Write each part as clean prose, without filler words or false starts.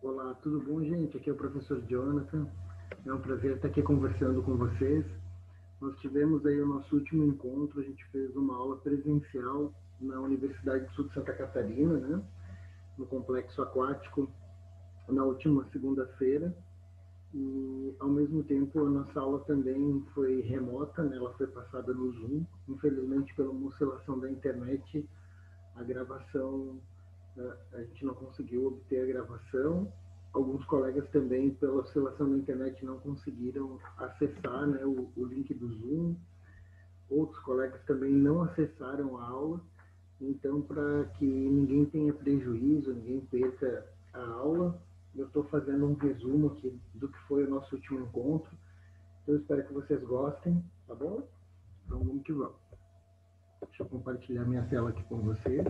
Olá, tudo bom, gente? Aqui é o professor Jonathan. É um prazer estar aqui conversando com vocês. Nós tivemos aí o nosso último encontro, a gente fez uma aula presencial na Universidade do Sul de Santa Catarina, né? No Complexo Aquático, na última segunda-feira. E, ao mesmo tempo, a nossa aula também foi remota, né? Ela foi passada no Zoom. Infelizmente, pela uma oscilação da internet, a gravação, a gente não conseguiu obter a gravação. Alguns colegas também, pela oscilação da internet, não conseguiram acessar, né, o link do Zoom. Outros colegas também não acessaram a aula. Então, para que ninguém tenha prejuízo, ninguém perca a aula, eu estou fazendo um resumo aqui do que foi o nosso último encontro. Eu espero que vocês gostem, tá bom? Então, vamos que vamos. Deixa eu compartilhar minha tela aqui com vocês.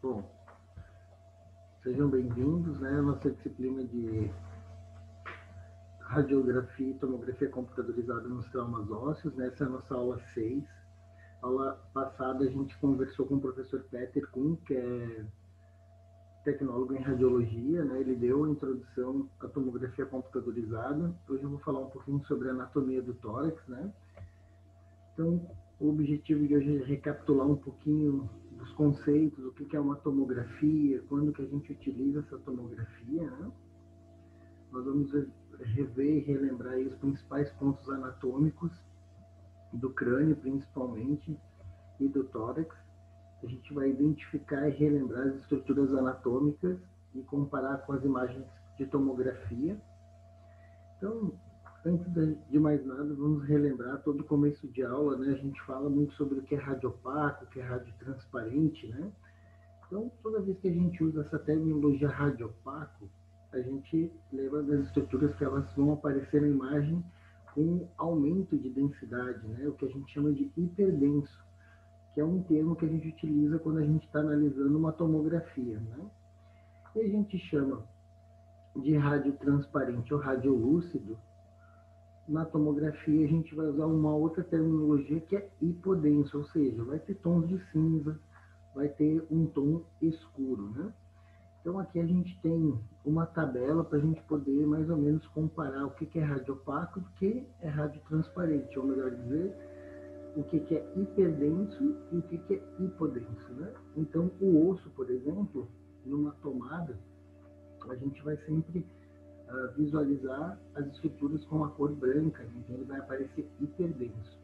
Bom, sejam bem-vindos, né, à nossa disciplina de radiografia e tomografia computadorizada nos traumas ósseos, né? Essa é a nossa aula 6. Aula passada a gente conversou com o professor Peter Kuhn, que é tecnólogo em radiologia, né? Ele deu a introdução à tomografia computadorizada. Hoje eu vou falar um pouquinho sobre a anatomia do tórax, né? Então, o objetivo de hoje é recapitular um pouquinho dos conceitos, o que é uma tomografia, quando que a gente utiliza essa tomografia, né? Nós vamos rever e relembrar aí os principais pontos anatômicos do crânio, principalmente, e do tórax. A gente vai identificar e relembrar as estruturas anatômicas e comparar com as imagens de tomografia. Então, antes de mais nada, vamos relembrar todo o começo de aula, né? A gente fala muito sobre o que é radiopaco, o que é radiotransparente, né? Então, toda vez que a gente usa essa terminologia radiopaco, a gente lembra das estruturas que elas vão aparecer na imagem com aumento de densidade, né? O que a gente chama de hiperdenso, que é um termo que a gente utiliza quando a gente está analisando uma tomografia, né? E a gente chama de radiotransparente ou radiolúcido. Na tomografia a gente vai usar uma outra terminologia que é hipodenso, ou seja, vai ter tons de cinza, vai ter um tom escuro, né? Então aqui a gente tem uma tabela para a gente poder mais ou menos comparar o que é radiopaco e o que é radiotransparente, ou melhor dizer, o que é hiperdenso e o que é hipodenso, né? Então o osso, por exemplo, numa tomada, a gente vai sempre visualizar as estruturas com a cor branca, então ele vai aparecer hiperdenso.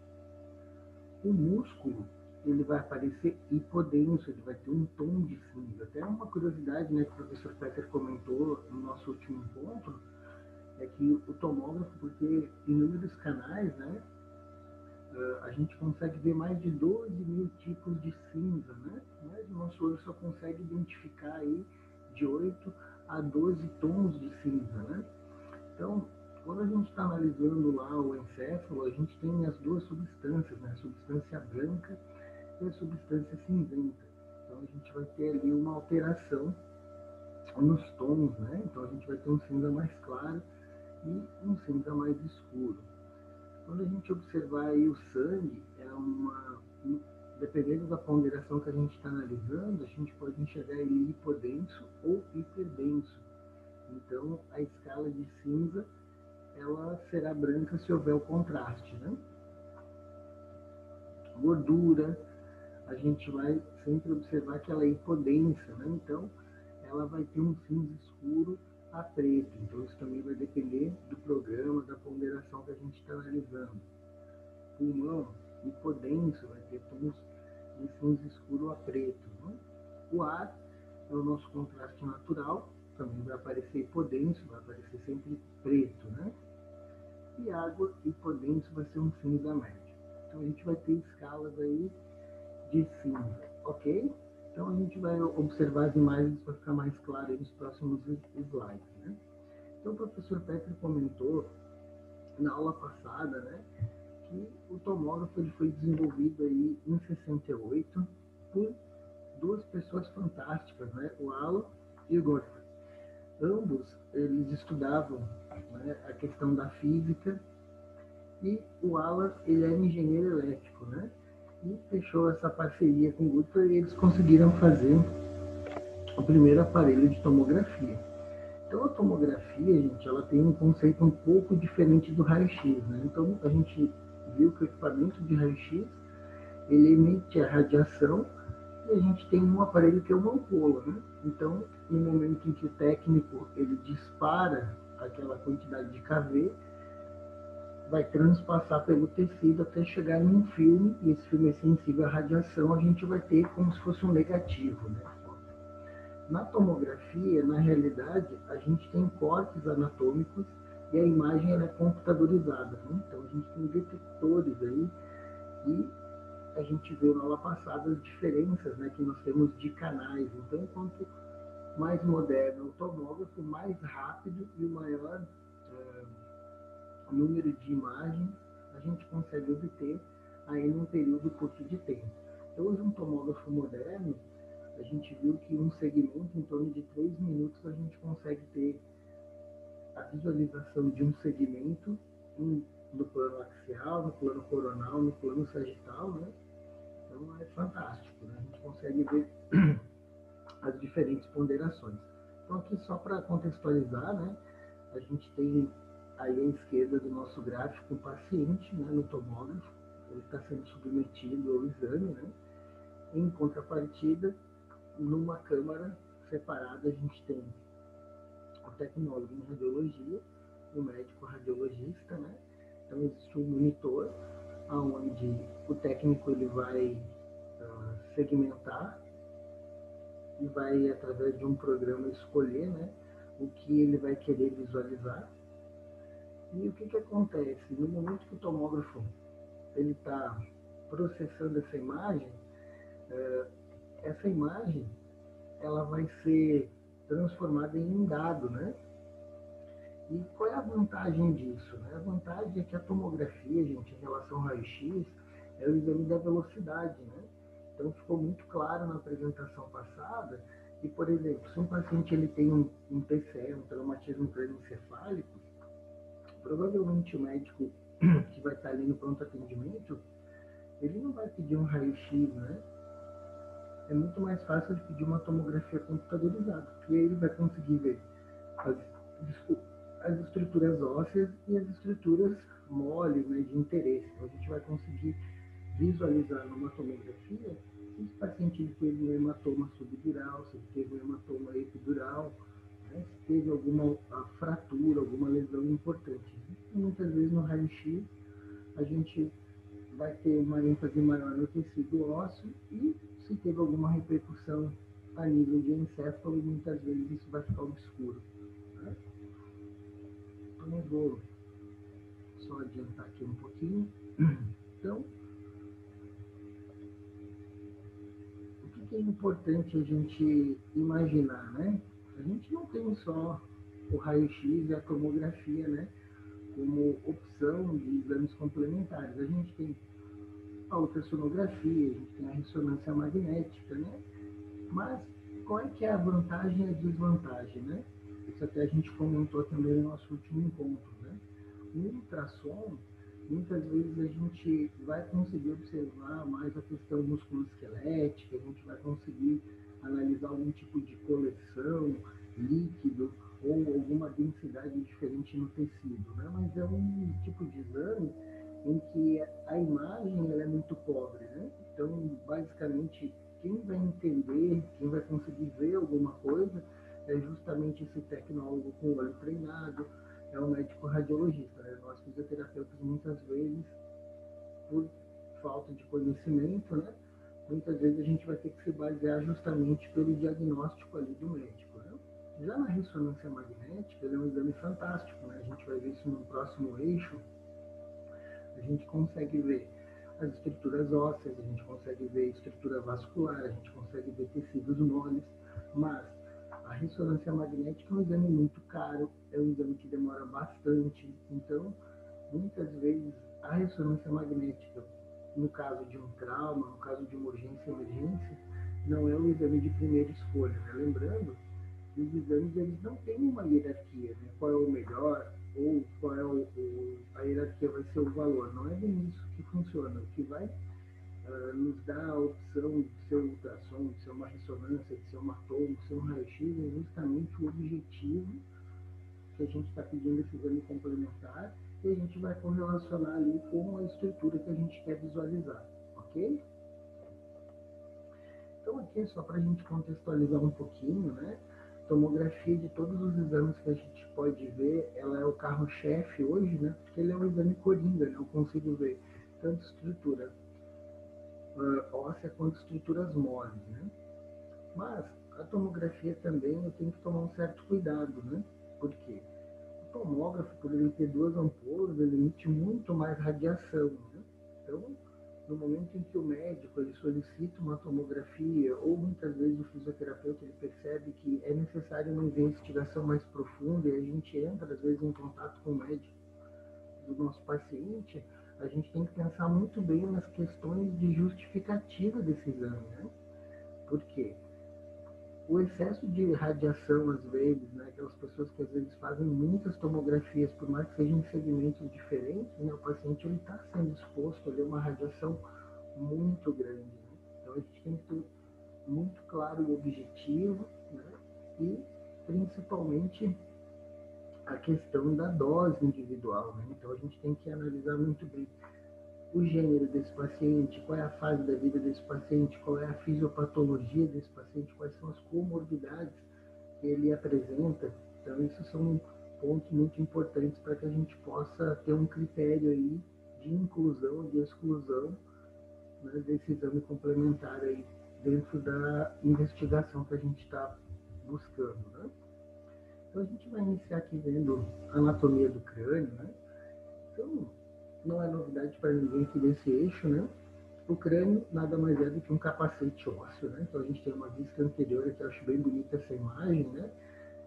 O músculo, ele vai aparecer hipodenso, ele vai ter um tom de cinza. Até uma curiosidade, né, que o professor Peter comentou no nosso último encontro, é que o tomógrafo, porque em inúmeros canais, né, a gente consegue ver mais de 12 mil tipos de cinza, né? Mas o nosso olho só consegue identificar aí de 8 a 12 tons de cinza, né? Então, quando a gente está analisando lá o encéfalo, a gente tem as duas substâncias, né? A substância branca e a substância cinzenta. Então, a gente vai ter ali uma alteração nos tons, né? Então, a gente vai ter um cinza mais claro e um cinza mais escuro. Quando a gente observar aí o sangue, dependendo da ponderação que a gente está analisando, a gente pode enxergar ele hipodenso ou hiperdenso. Então, a escala de cinza, ela será branca se houver o contraste, né? Gordura, a gente vai sempre observar que ela é hipodensa, né? Então, ela vai ter um cinza escuro a preto. Então, isso também vai depender do programa, da ponderação que a gente está analisando. Pulmão, hipodenso, vai ter tons de cinza escuro a preto, né? O ar é o nosso contraste natural, também vai aparecer hipodenso, vai aparecer sempre preto, né? E água, hipodenso, vai ser um cinza médio. Então a gente vai ter escalas aí de cinza, ok? Então a gente vai observar as imagens para ficar mais claro aí nos próximos slides, né? Então o professor Petri comentou na aula passada, né, que o tomógrafo ele foi desenvolvido aí em 68 por duas pessoas fantásticas, né, o Alan e o Gottfried. Ambos, eles estudavam, né, a questão da física, e o Alan, ele é engenheiro elétrico, né? E fechou essa parceria com o Guto e eles conseguiram fazer o primeiro aparelho de tomografia. Então a tomografia, gente, ela tem um conceito um pouco diferente do raio-x, né? Então a gente viu que o equipamento de raio-x, ele emite a radiação e a gente tem um aparelho que é uma ampola, né? Então, no momento em que o técnico ele dispara aquela quantidade de kV, vai transpassar pelo tecido até chegar num filme, e esse filme é sensível à radiação, a gente vai ter como se fosse um negativo, né? Na tomografia, na realidade, a gente tem cortes anatômicos e a imagem ela é computadorizada, né? Então a gente tem detectores aí e a gente viu na aula passada as diferenças, né, que nós temos de canais. Então, quanto mais moderno o tomógrafo, mais rápido e o maior número de imagens a gente consegue obter aí num período curto de tempo. Então, hoje um tomógrafo moderno, a gente viu que um segmento, em torno de 3 minutos, a gente consegue ter a visualização de um segmento no plano axial, no plano coronal, no plano sagital, né? Então é fantástico, né? A gente consegue ver as diferentes ponderações. Então aqui só para contextualizar, né? A gente tem aí à esquerda do nosso gráfico o paciente, né, no tomógrafo, ele está sendo submetido ao exame, né? Em contrapartida, numa câmara separada, a gente tem o tecnólogo em radiologia, o médico radiologista, né? Então existe um monitor onde o técnico ele vai segmentar e vai, através de um programa, escolher, né, o que ele vai querer visualizar. E o que acontece? No momento que o tomógrafo ele está processando essa imagem ela vai ser transformada em um dado, né? E qual é a vantagem disso? Né? A vantagem é que a tomografia, gente, em relação ao raio-x, é o exame da velocidade, né? Então ficou muito claro na apresentação passada que, por exemplo, se um paciente ele tem um TCE, um traumatismo crânioencefálico, provavelmente o médico que vai estar ali no pronto atendimento, ele não vai pedir um raio-x, né? É muito mais fácil de pedir uma tomografia computadorizada, porque ele vai conseguir ver as, as estruturas ósseas e as estruturas moles, né, de interesse. Então a gente vai conseguir visualizar numa tomografia se esse paciente teve um hematoma subdural, se teve um hematoma epidural, né, se teve alguma fratura, alguma lesão importante. E muitas vezes no raio-x a gente vai ter uma ênfase maior no tecido ósseo e se teve alguma repercussão a nível de encéfalo, muitas vezes isso vai ficar obscuro. Né? Então eu vou só adiantar aqui um pouquinho. Então, o que é importante a gente imaginar, né? A gente não tem só o raio-x e a tomografia, né, como opção de exames complementares. A gente tem a ultrassonografia, a gente tem a ressonância magnética, né? Mas qual é que é a vantagem e a desvantagem, né? Isso até a gente comentou também no nosso último encontro, né? No ultrassom, muitas vezes a gente vai conseguir observar mais a questão musculoesquelética, a gente vai conseguir analisar algum tipo de coleção, líquido ou alguma densidade diferente no tecido, né? Mas é um tipo de exame em que a imagem ela é muito pobre, né? Então, basicamente, quem vai entender, quem vai conseguir ver alguma coisa é justamente esse tecnólogo com o olho treinado, é o médico radiologista. Né? Nós fisioterapeutas, muitas vezes, por falta de conhecimento, né? Muitas vezes a gente vai ter que se basear justamente pelo diagnóstico ali do médico. Né? Já na ressonância magnética, ele é um exame fantástico, né? A gente vai ver isso no próximo eixo. A gente consegue ver as estruturas ósseas, a gente consegue ver estrutura vascular, a gente consegue ver tecidos moles, mas a ressonância magnética é um exame muito caro, é um exame que demora bastante, então muitas vezes a ressonância magnética, no caso de um trauma, no caso de uma urgência e emergência, não é um exame de primeira escolha, né? Lembrando os exames eles não têm uma hierarquia, né? Qual é o melhor ou qual é a hierarquia vai ser o valor. Não é bem isso que funciona. O que vai nos dá a opção de ser um ultrassom, de ser uma ressonância, de ser uma tomo, de ser um raio-x, é justamente o objetivo que a gente está pedindo esse exame complementar e a gente vai correlacionar ali com a estrutura que a gente quer visualizar, ok? Então aqui é só para a gente contextualizar um pouquinho, né? Tomografia de todos os exames que a gente pode ver, ela é o carro-chefe hoje, né? Porque ele é um exame coringa, né? Eu consigo ver tanto estrutura óssea quanto estruturas moles, né? Mas a tomografia também eu tenho que tomar um certo cuidado, né? Por quê? O tomógrafo, por ele ter duas ampolas, ele emite muito mais radiação, né? Então, no momento em que o médico ele solicita uma tomografia, ou muitas vezes o fisioterapeuta ele percebe que é necessário uma investigação mais profunda e a gente entra às vezes em contato com o médico do nosso paciente, a gente tem que pensar muito bem nas questões de justificativa desse exame, né? Por quê? O excesso de radiação, às vezes, né, aquelas pessoas que às vezes fazem muitas tomografias, por mais que sejam em segmentos diferentes, né, o paciente está sendo exposto a uma radiação muito grande. Né? Então a gente tem que ter muito claro o objetivo, né, e principalmente a questão da dose individual. Né? Então a gente tem que analisar muito bem o gênero desse paciente, qual é a fase da vida desse paciente, qual é a fisiopatologia desse paciente, quais são as comorbidades que ele apresenta. Então, isso são pontos muito importantes para que a gente possa ter um critério aí de inclusão e de exclusão, né, desse exame complementar aí dentro da investigação que a gente está buscando, né? Então, a gente vai iniciar aqui vendo a anatomia do crânio, né? Então, não é novidade para ninguém que desse eixo, né? O crânio nada mais é do que um capacete ósseo, né? Então a gente tem uma vista anterior que eu acho bem bonita essa imagem, né?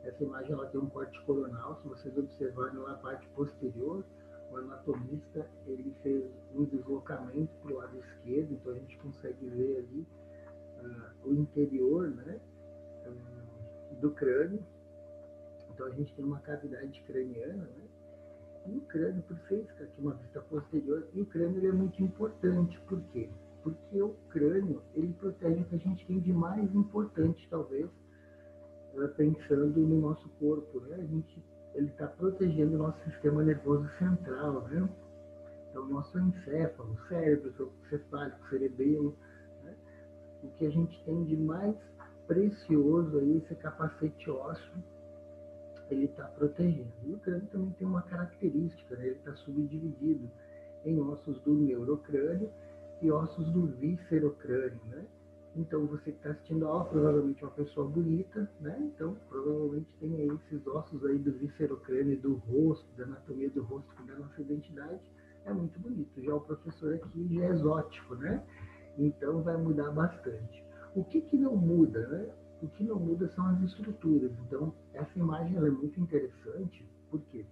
Essa imagem ela tem um corte coronal, se vocês observarem lá a parte posterior, o anatomista ele fez um deslocamento para o lado esquerdo, então a gente consegue ver ali o interior, né? Do crânio. Então a gente tem uma cavidade craniana, né? E o crânio, por ser aqui uma vista posterior, e o crânio ele é muito importante. Por quê? Porque o crânio ele protege o que a gente tem de mais importante, talvez, pensando no nosso corpo. Né? Ele está protegendo o nosso sistema nervoso central. Né? Então, o nosso encéfalo, cérebro, tronco cefálico, cerebelo, né? O que a gente tem de mais precioso aí, esse capacete ósseo, ele está protegendo. E o crânio também tem uma característica, né? Ele está subdividido em ossos do neurocrânio e ossos do viscerocrânio, né? Então, você que está assistindo a aula, provavelmente é uma pessoa bonita, né? Então, provavelmente tem aí esses ossos aí do viscerocrânio, do rosto, da anatomia do rosto, da nossa identidade, é muito bonito. Já o professor aqui já é exótico, né? Então, vai mudar bastante. O que não muda, né? O que não muda são as estruturas. Então, essa imagem ela é muito interessante, porque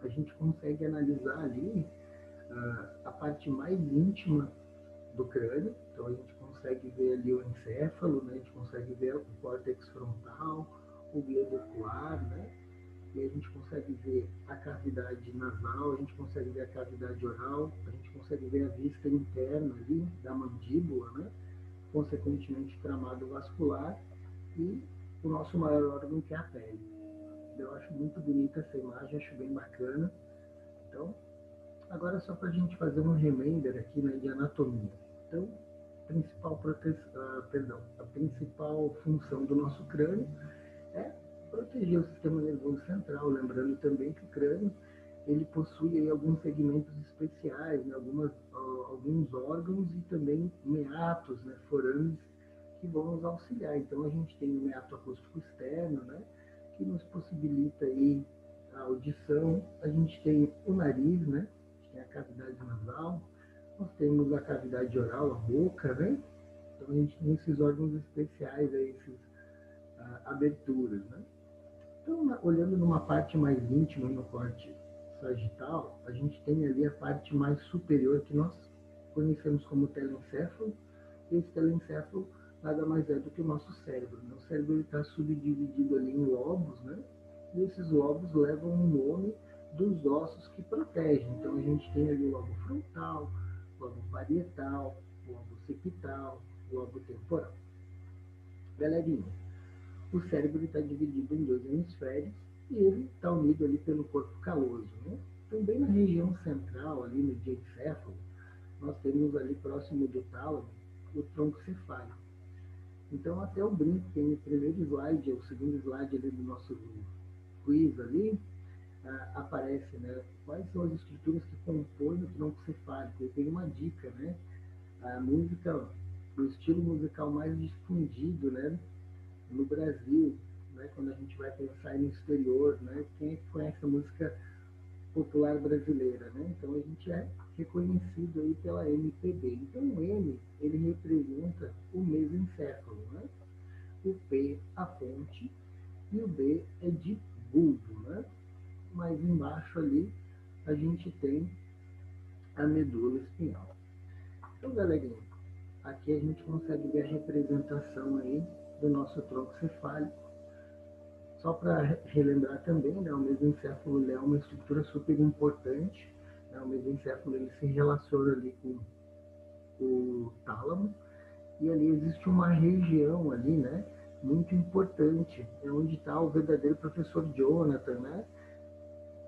a gente consegue analisar ali a parte mais íntima do crânio. Então, a gente consegue ver ali o encéfalo, né? A gente consegue ver o córtex frontal, o globo ocular, né? E a gente consegue ver a cavidade nasal, a gente consegue ver a cavidade oral, a gente consegue ver a vista interna ali da mandíbula, né? Consequentemente, tramado vascular e o nosso maior órgão, que é a pele. Eu acho muito bonita essa imagem, acho bem bacana. Então, agora só para a gente fazer um remainder aqui, né, de anatomia. Então, a principal função do nosso crânio é proteger o sistema nervoso central, lembrando também que o crânio ele possui aí alguns segmentos especiais, né, alguns órgãos e também meatos, né, forames, que vão nos auxiliar. Então a gente tem o meato acústico externo, né, que nos possibilita aí a audição. A gente tem o nariz, né, a gente tem a cavidade nasal, nós temos a cavidade oral, a boca, né. Então a gente tem esses órgãos especiais aí, essas aberturas, né. Então, olhando numa parte mais íntima, no corte sagital, a gente tem ali a parte mais superior que nós conhecemos como telencéfalo. E esse telencéfalo nada mais é do que o nosso cérebro, né? O cérebro está subdividido ali em lobos, né? E esses lobos levam o nome dos ossos que protegem. Então a gente tem ali o lobo frontal, o lobo parietal, o lobo occipital, o lobo temporal. Galerinha, o cérebro está dividido em dois hemisférios e ele está unido ali pelo corpo caloso, né? Também na região central, ali no diencéfalo, nós temos ali próximo do tálamo o tronco cefálico. Então até o brinco tem o primeiro slide, o segundo slide ali do nosso quiz ali, aparece, né, quais são as estruturas que compõem o tronco cefálico. E tem uma dica, né, a música, o estilo musical mais difundido, né, no Brasil, né, quando a gente vai pensar no exterior, né, quem é que conhece a música popular brasileira, né? Então a gente é reconhecido aí pela MPB. Então o M, ele representa o mesencéfalo, né? O P, a ponte, e o B é de bulbo, né? Mais embaixo ali a gente tem a medula espinhal. Então, galerinha, aqui a gente consegue ver a representação aí do nosso tronco cefálico. Só para relembrar também, né, o mesencéfalo é uma estrutura super importante. Né, o mesencéfalo ele se relaciona ali com o tálamo e ali existe uma região ali, né, muito importante, é onde está o verdadeiro professor Jonathan, né,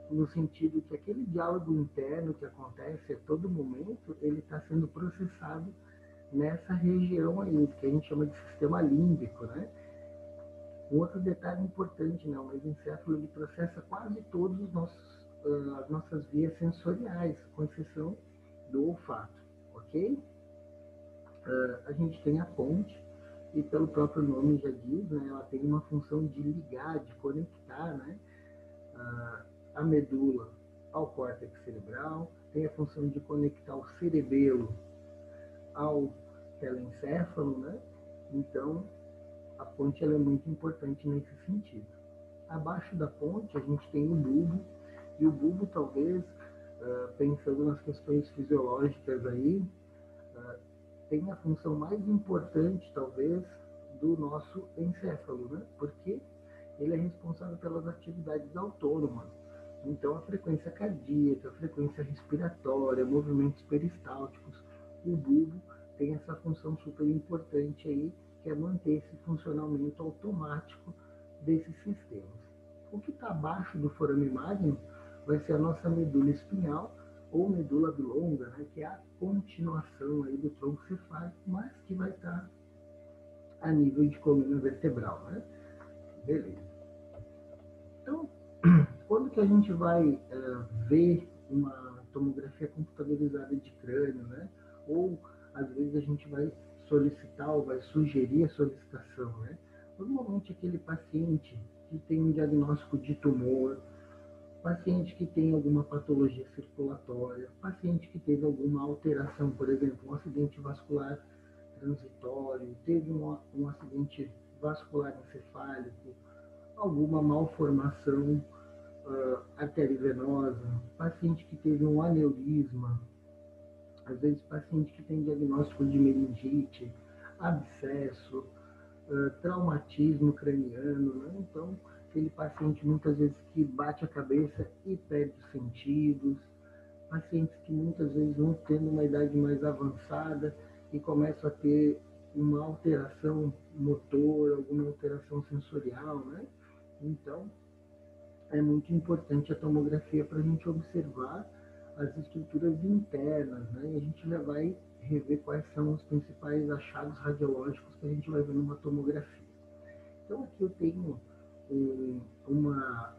no sentido que aquele diálogo interno que acontece a todo momento, ele está sendo processado nessa região aí, que a gente chama de sistema límbico, né? Um outro detalhe importante, né? O mesencéfalo ele processa quase todos os nossos, as nossas vias sensoriais, com exceção do olfato, ok? A gente tem a ponte, e pelo próprio nome já diz, né? Ela tem uma função de ligar, de conectar, né? A medula ao córtex cerebral, tem a função de conectar o cerebelo ao telencéfalo, né? Então, a ponte ela é muito importante nesse sentido. Abaixo da ponte a gente tem o bulbo, e o bulbo talvez, pensando nas questões fisiológicas aí, tem a função mais importante talvez do nosso encéfalo, né? Porque ele é responsável pelas atividades autônomas. Então a frequência cardíaca, a frequência respiratória, movimentos peristálticos, o bulbo tem essa função super importante aí, que é manter esse funcionamento automático desses sistemas. O que está abaixo do forame magno vai ser a nossa medula espinhal ou medula oblonga, né, que é a continuação aí do tronco cefálico, mas que vai estar a nível de coluna vertebral, né? Beleza. Então, quando que a gente vai ver uma tomografia computadorizada de crânio, né? Ou às vezes a gente vai solicitar ou vai sugerir a solicitação, né? Normalmente aquele paciente que tem um diagnóstico de tumor, paciente que tem alguma patologia circulatória, paciente que teve alguma alteração, por exemplo, um acidente vascular transitório, teve um acidente vascular encefálico, alguma malformação arteriovenosa, paciente que teve um aneurisma, às vezes paciente que tem diagnóstico de meningite, abscesso, traumatismo craniano, né? Então, aquele paciente muitas vezes que bate a cabeça e perde os sentidos, pacientes que muitas vezes vão tendo uma idade mais avançada e começam a ter uma alteração motor, alguma alteração sensorial, né? Então, é muito importante a tomografia para a gente observar as estruturas internas, né? E a gente já vai rever quais são os principais achados radiológicos que a gente vai ver numa tomografia. Então aqui eu tenho uma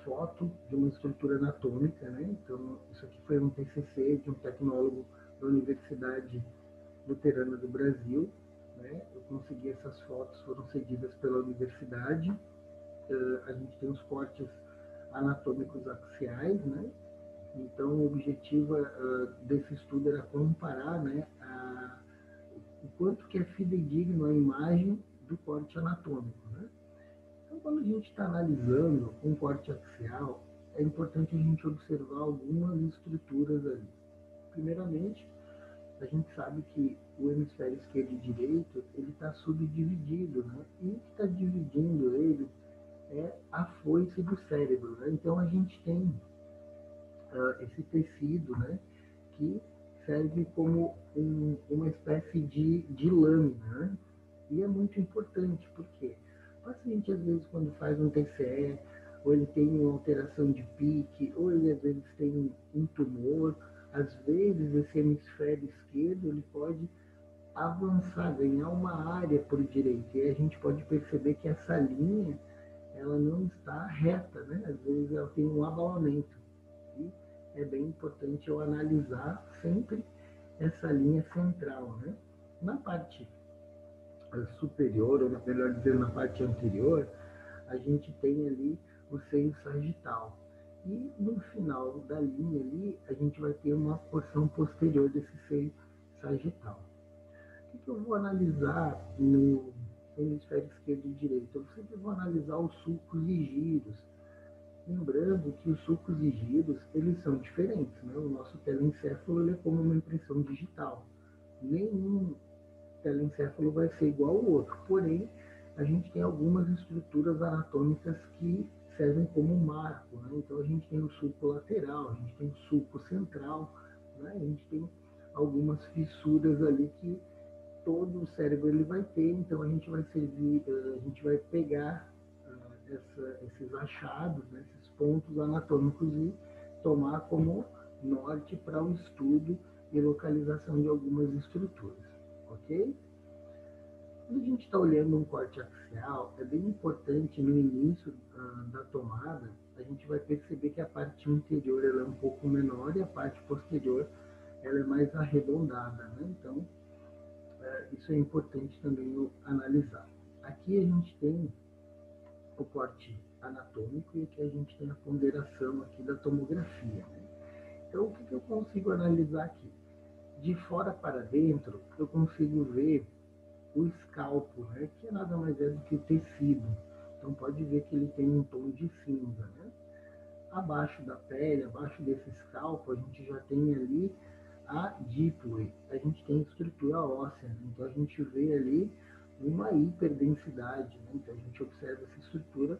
foto de uma estrutura anatômica, né? Então isso aqui foi um TCC de um tecnólogo da Universidade Luterana do Brasil, né? Eu consegui essas fotos, foram cedidas pela universidade. A gente tem os cortes anatômicos axiais, né? Então, o objetivo desse estudo era comparar, né, o quanto que é fidedigno a imagem do corte anatômico, né? Então, quando a gente está analisando um corte axial, é importante a gente observar algumas estruturas ali. Primeiramente, a gente sabe que o hemisfério esquerdo e direito, ele está subdividido, né? E o que está dividindo ele é a foice do cérebro, né? Então a gente tem esse tecido, né? Que serve como uma espécie de lâmina, né? E é muito importante, porque o paciente, às vezes, quando faz um TCE, ou ele tem uma alteração de pique, ou ele, às vezes, tem um tumor, às vezes, esse hemisfério esquerdo, ele pode avançar, ganhar uma área por direito. E a gente pode perceber que essa linha, ela não está reta, né? Às vezes, ela tem um abalamento. E é bem importante eu analisar sempre essa linha central, né? Na parte superior, ou melhor dizendo, na parte anterior, a gente tem ali o seio sagital. E no final da linha ali, a gente vai ter uma porção posterior desse seio sagital. O que eu vou analisar no hemisfério esquerdo e direito? Eu sempre vou analisar os sulcos e giros. Lembrando que os sulcos e giros, eles são diferentes, né? O nosso telencéfalo é como uma impressão digital. Nenhum telencéfalo vai ser igual ao outro, porém, a gente tem algumas estruturas anatômicas que servem como marco, né? Então, a gente tem o sulco lateral, a gente tem o sulco central, né? A gente tem algumas fissuras ali que todo o cérebro ele vai ter, então a gente vai servir, a gente vai pegar esses achados, né, esses pontos anatômicos e tomar como norte para o estudo e localização de algumas estruturas, ok? Quando a gente está olhando um corte axial, é bem importante no início da tomada, a gente vai perceber que a parte inferior ela é um pouco menor e a parte posterior ela é mais arredondada, né? Então, isso é importante também eu analisar. Aqui a gente tem o corte anatômico e aqui a gente tem a ponderação aqui da tomografia, né? Então, o que eu consigo analisar aqui? De fora para dentro, eu consigo ver o escalpo, né? Que é nada mais é do que o tecido. Então, pode ver que ele tem um tom de cinza, né? Abaixo da pele, abaixo desse escalpo, a gente já tem ali a díploe, a gente tem estrutura óssea, né? Então a gente vê ali uma hiperdensidade, né? Então a gente observa essa estrutura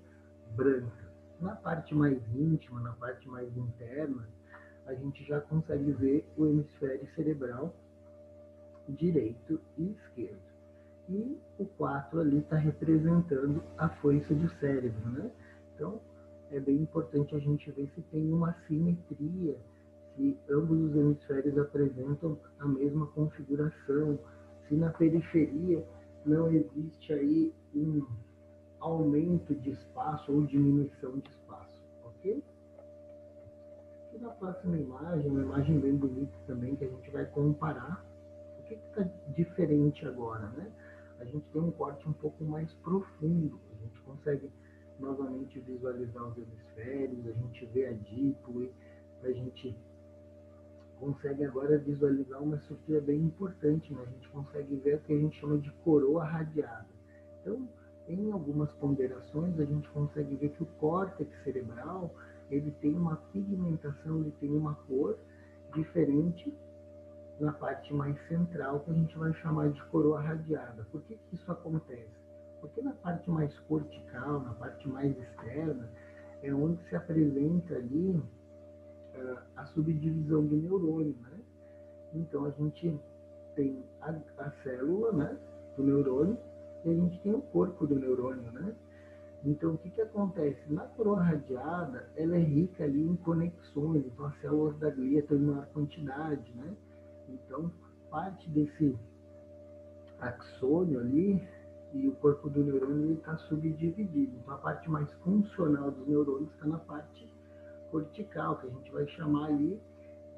branca. Na parte mais íntima, na parte mais interna, a gente já consegue ver o hemisfério cerebral direito e esquerdo. E o 4 ali está representando a foice do cérebro, né? Então, é bem importante a gente ver se tem uma simetria, se ambos os hemisférios apresentam a mesma configuração, se na periferia não existe aí um aumento de espaço ou diminuição de espaço, ok? E na próxima imagem, uma imagem bem bonita também, que a gente vai comparar o que está diferente agora, né? A gente tem um corte um pouco mais profundo, a gente consegue novamente visualizar os hemisférios, a gente vê a díploe, a gente consegue agora visualizar uma estrutura bem importante, né? A gente consegue ver o que a gente chama de coroa radiada. Então, em algumas ponderações, a gente consegue ver que o córtex cerebral, ele tem uma pigmentação, ele tem uma cor diferente na parte mais central, que a gente vai chamar de coroa radiada. Por que isso acontece? Porque na parte mais cortical, na parte mais externa, é onde se apresenta ali a subdivisão do neurônio, né? Então a gente tem a célula, né, do neurônio, e a gente tem o corpo do neurônio, né? Então o que acontece? Na coroa radiada, ela é rica ali em conexões, então as células da glia estão em maior quantidade, né? Então parte desse axônio ali e o corpo do neurônio está subdividido. Então a parte mais funcional dos neurônios está na parte cortical, que a gente vai chamar ali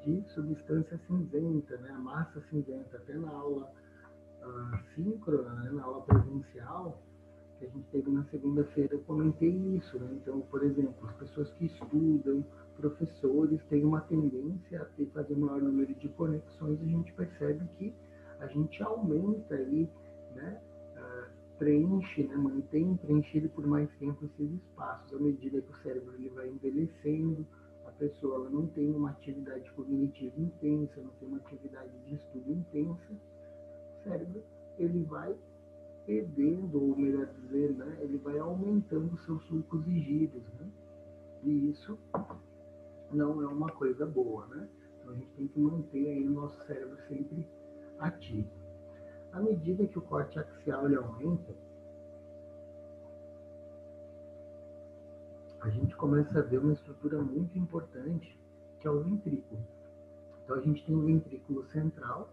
de substância cinzenta, né? A massa cinzenta. Até na aula síncrona, né? Na aula presencial, que a gente teve na segunda-feira, eu comentei isso, né? Então, por exemplo, as pessoas que estudam, professores, têm uma tendência a fazer um maior número de conexões, e a gente percebe que a gente aumenta aí, né? Preenche, né? Mantém preenchido por mais tempo esses espaços, à medida que o cérebro ele vai envelhecendo, a pessoa ela não tem uma atividade cognitiva intensa, não tem uma atividade de estudo intensa, o cérebro ele vai perdendo, ou melhor dizer, né, ele vai aumentando seus sulcos e giros, né? E isso não é uma coisa boa, né? Então a gente tem que manter aí o nosso cérebro sempre ativo. À medida que o corte axial ele aumenta, a gente começa a ver uma estrutura muito importante, que é o ventrículo. Então a gente tem o ventrículo central,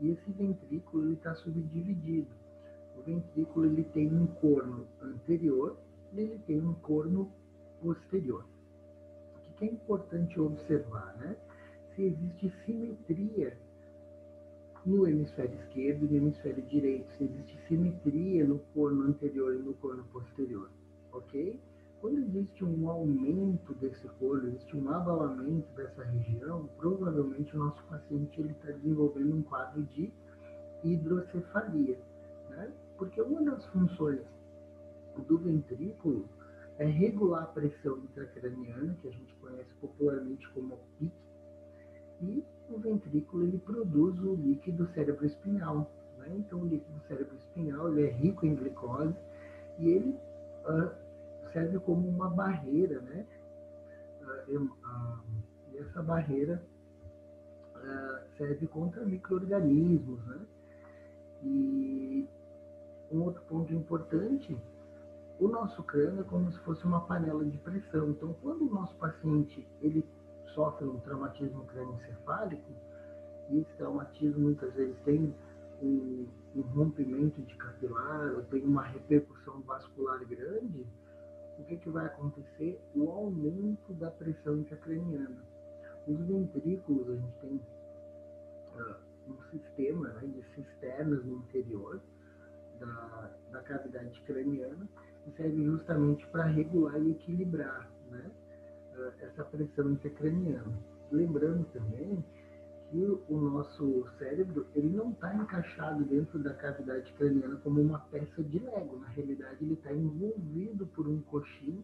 e esse ventrículo está subdividido. O ventrículo ele tem um corno anterior e ele tem um corno posterior. O que é importante observar, né? Se existe simetria no hemisfério esquerdo e no hemisfério direito, se existe simetria no corno anterior e no corno posterior, ok? Quando existe um aumento desse corno, existe um abalamento dessa região, provavelmente o nosso paciente está desenvolvendo um quadro de hidrocefalia, né? Porque uma das funções do ventrículo é regular a pressão intracraniana, que a gente conhece popularmente como PIC, e o ventrículo ele produz o líquido cerebroespinhal, né? Então o líquido cerebroespinhal ele é rico em glicose e ele serve como uma barreira, né? E essa barreira serve contra micro-organismos, né? E um outro ponto importante, o nosso crânio é como se fosse uma panela de pressão. Então, quando o nosso paciente ele sofre um traumatismo crânioencefálico, e esse traumatismo muitas vezes tem um rompimento de capilar, ou tem uma repercussão vascular grande, o que vai acontecer? O aumento da pressão intracraniana. Os ventrículos, a gente tem um sistema, né, de cisternas no interior da cavidade craniana, que serve justamente para regular e equilibrar, né, essa pressão intracraniana. Lembrando também que o nosso cérebro ele não está encaixado dentro da cavidade craniana como uma peça de Lego. Na realidade, ele está envolvido por um coxim,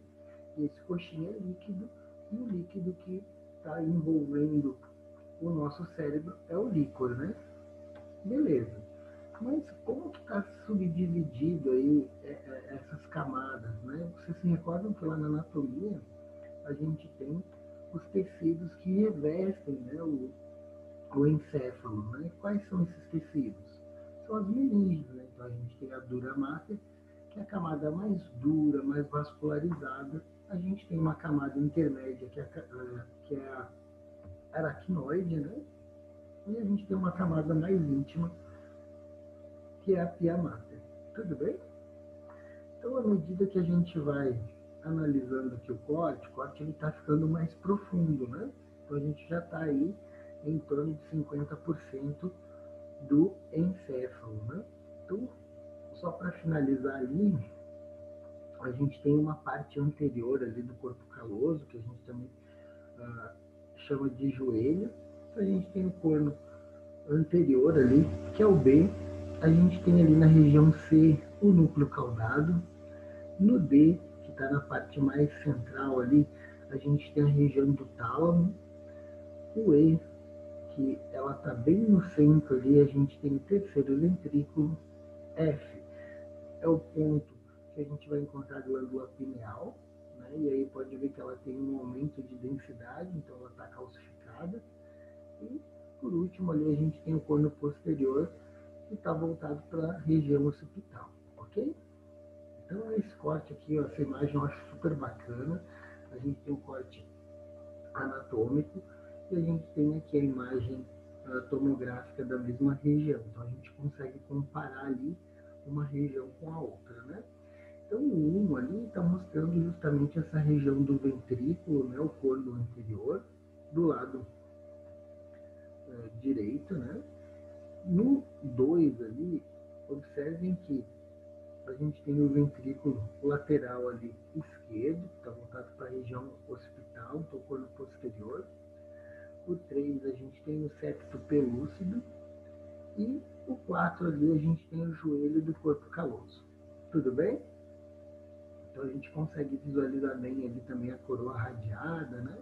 e esse coxim é líquido, e o líquido que está envolvendo o nosso cérebro é o líquor, né? Beleza. Mas como que está subdividido aí essas camadas, né? Vocês se recordam que lá na anatomia a gente tem os tecidos que revestem, né, o encéfalo, né? Quais são esses tecidos? São as meninges, né? Então a gente tem a dura mater, que é a camada mais dura, mais vascularizada. A gente tem uma camada intermédia, que é a aracnoide, né? E a gente tem uma camada mais íntima, que é a pia mater. Tudo bem? Então, à medida que a gente vai analisando aqui o corte ele está ficando mais profundo, né? Então a gente já está aí em torno de 50% do encéfalo, né? Então, só para finalizar ali, a gente tem uma parte anterior ali do corpo caloso, que a gente também chama de joelho. Então, a gente tem o corno anterior ali, que é o B. A gente tem ali na região C o núcleo caudado. No D, que está na parte mais central ali, a gente tem a região do tálamo. O E, que ela está bem no centro ali, a gente tem o terceiro ventrículo. F é o ponto que a gente vai encontrar a glândula pineal, né? E aí pode ver que ela tem um aumento de densidade, então ela está calcificada. E por último ali a gente tem o corno posterior, que está voltado para a região occipital, ok? Então esse corte aqui, ó, essa imagem eu acho super bacana. A gente tem um corte anatômico e a gente tem aqui a imagem tomográfica da mesma região. Então a gente consegue comparar ali uma região com a outra, né? Então o 1 ali está mostrando justamente essa região do ventrículo, né, o corno anterior, do lado direito, né? No 2 ali, observem que a gente tem o ventrículo lateral ali esquerdo, que está voltado para a região occipital, então o corno posterior. O 3 a gente tem o septo pelúcido. E o 4 ali a gente tem o joelho do corpo caloso. Tudo bem? Então a gente consegue visualizar bem ali também a coroa radiada, né?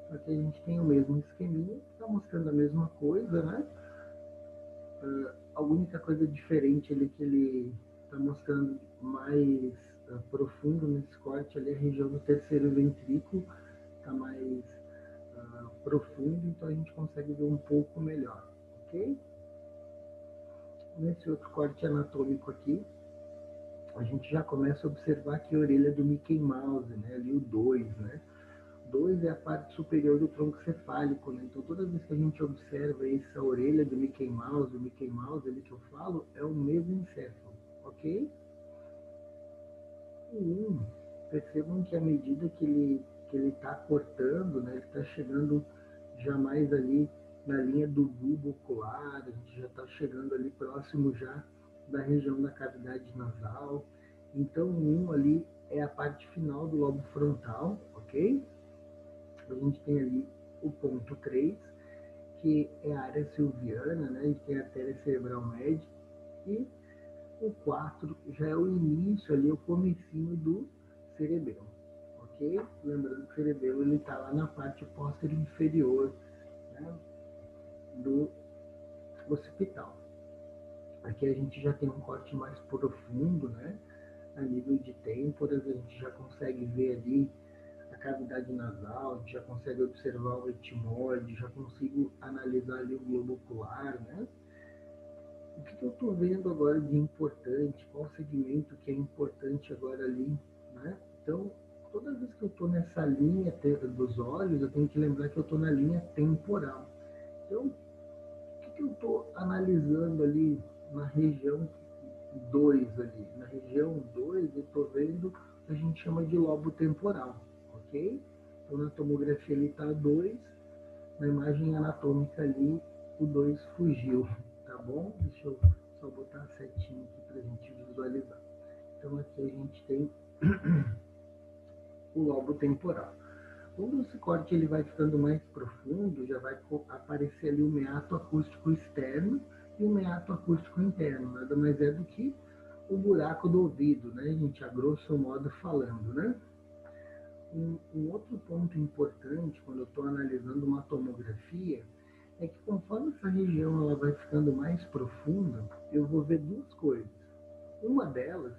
Só que a gente tem o mesmo esqueminha, está mostrando a mesma coisa, né? A única coisa diferente ali que ele está mostrando mais profundo nesse corte ali, a região do terceiro ventrículo está mais profundo, então a gente consegue ver um pouco melhor, ok? Nesse outro corte anatômico aqui, a gente já começa a observar que a orelha do Mickey Mouse, né? Ali o 2, né? 2 é a parte superior do tronco cefálico, né? Então toda vez que a gente observa essa orelha do Mickey Mouse, o Mickey Mouse ali que eu falo, é o mesencéfalo, ok? E percebam que à medida que ele está cortando, né? Ele está chegando já mais ali na linha do bulbo ocular, a gente já está chegando ali próximo já da região da cavidade nasal. Então, ali é a parte final do lobo frontal, ok? A gente tem ali o ponto 3, que é a área silviana, né? A gente tem a artéria cerebral média. E o 4 já é o início ali, o comecinho do cerebelo, ok? Lembrando que o cerebelo ele está lá na parte posterior inferior, né, do occipital. Aqui a gente já tem um corte mais profundo, né? A nível de têmporas, a gente já consegue ver ali a cavidade nasal, a gente já consegue observar o etimoide, já consigo analisar ali o globo ocular, né? O que eu estou vendo agora de importante? Qual segmento que é importante agora ali, né? Então, toda vez que eu estou nessa linha dos olhos, eu tenho que lembrar que eu estou na linha temporal. Então, o que eu estou analisando ali na região 2 ali? Na região 2 eu estou vendo o que a gente chama de lobo temporal, ok? Então na tomografia ele está 2, na imagem anatômica ali o 2 fugiu, tá bom? Deixa eu só botar a setinha aqui para a gente visualizar. Então aqui a gente tem o lobo temporal. Quando esse corte ele vai ficando mais profundo, já vai aparecer ali o meato acústico externo e o meato acústico interno. Nada mais é do que o buraco do ouvido, né, gente? A grosso modo falando, né? Um outro ponto importante quando eu estou analisando uma tomografia é que conforme essa região ela vai ficando mais profunda, eu vou ver duas coisas. Uma delas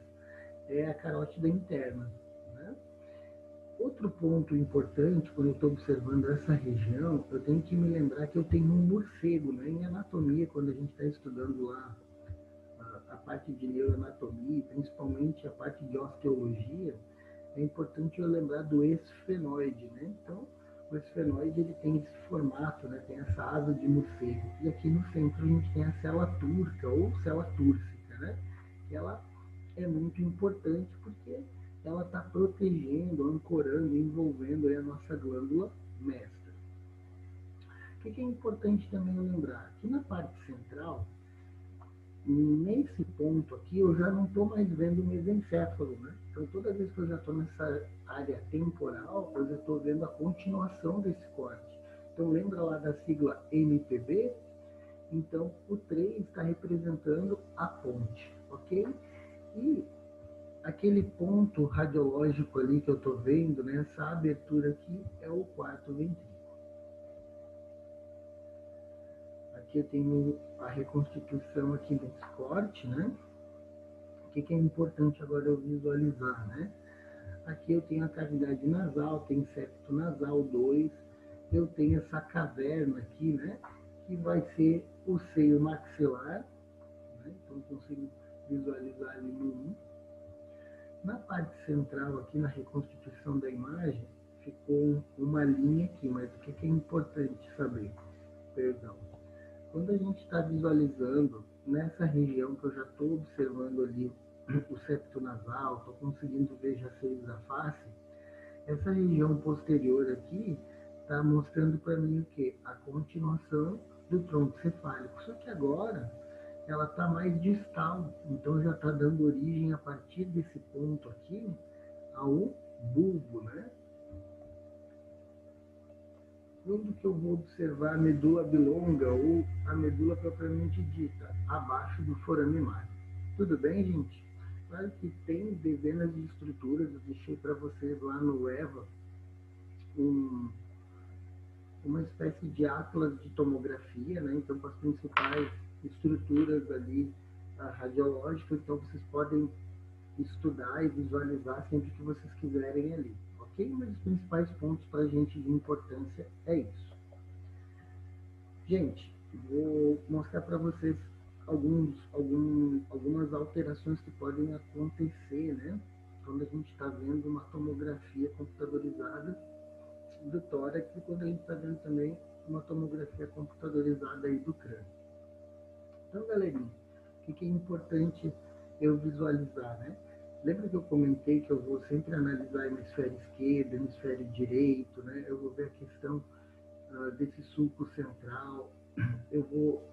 é a carótida interna, né? Outro ponto importante, quando eu estou observando essa região, eu tenho que me lembrar que eu tenho um morcego, né? Em anatomia, quando a gente está estudando lá a parte de neuroanatomia, principalmente a parte de osteologia, é importante eu lembrar do esfenoide, né? Então, o esfenoide ele tem esse formato, né? Tem essa asa de morcego. E aqui no centro a gente tem a célula turca ou célula túrcica, né? Que ela é muito importante porque ela está protegendo, ancorando, envolvendo aí a nossa glândula mestra. O que é importante também lembrar? Que na parte central, nesse ponto aqui, eu já não estou mais vendo o mesencéfalo, né? Então, toda vez que eu já estou nessa área temporal, eu já estou vendo a continuação desse corte. Então, lembra lá da sigla MPB? Então, o 3 está representando a ponte, ok? E aquele ponto radiológico ali que eu estou vendo, né, essa abertura aqui é o quarto ventrículo. Aqui eu tenho a reconstituição aqui desse corte, né? O que é importante agora eu visualizar, né? Aqui eu tenho a cavidade nasal, tem septo nasal 2, eu tenho essa caverna aqui, né? Que vai ser o seio maxilar, né? Então eu consigo visualizar ali no 1. Na parte central aqui, na reconstituição da imagem, ficou uma linha aqui, mas o que é importante saber? Perdão. Quando a gente está visualizando nessa região que eu já estou observando ali o septo nasal, estou conseguindo ver já seios da face, essa região posterior aqui está mostrando para mim o que? A continuação do tronco cefálico. Só que agora ela está mais distal, então já está dando origem a partir desse ponto aqui ao bulbo, né? Quando que eu vou observar a medula bilonga ou a medula propriamente dita, abaixo do forame mágico? Tudo bem, gente? Claro que tem dezenas de estruturas, eu deixei para vocês lá no EVA um uma espécie de atlas de tomografia, né? Então, com as principais estruturas ali radiológicas, então vocês podem estudar e visualizar sempre que vocês quiserem ali, ok? Mas os principais pontos para a gente de importância é isso. Gente, vou mostrar para vocês algumas alterações que podem acontecer, né? Quando a gente está vendo uma tomografia computadorizada do tórax e quando a gente está vendo também uma tomografia computadorizada aí do crânio. Então, galerinha, o que é importante eu visualizar, né? Lembra que eu comentei que eu vou sempre analisar hemisfério esquerdo, hemisfério direito, né? Eu vou ver a questão desse sulco central, eu vou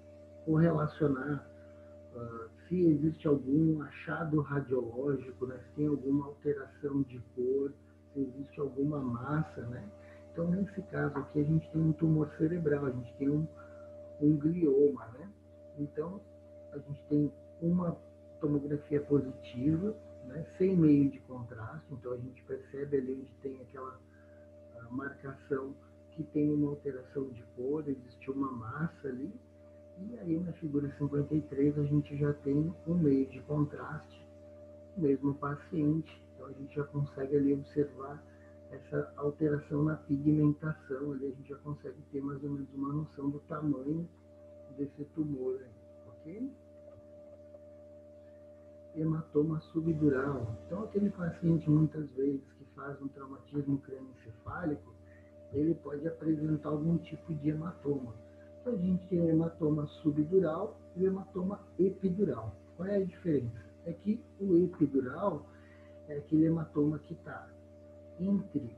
correlacionar se existe algum achado radiológico, né? Se tem alguma alteração de cor, se existe alguma massa, né? Então, nesse caso aqui, a gente tem um tumor cerebral, a gente tem um glioma, né? Então, a gente tem uma tomografia positiva, né? Sem meio de contraste, então a gente percebe ali onde tem aquela marcação que tem uma alteração de cor, existe uma massa ali, e aí na figura 53 a gente já tem um meio de contraste, mesmo paciente, então a gente já consegue ali observar essa alteração na pigmentação, ali a gente já consegue ter mais ou menos uma noção do tamanho desse tumor, aí, ok? Hematoma subdural. Então aquele paciente muitas vezes que faz um traumatismo crânioencefálico, ele pode apresentar algum tipo de hematoma. Então, a gente tem o hematoma subdural e o hematoma epidural. Qual é a diferença? É que o epidural é aquele hematoma que está entre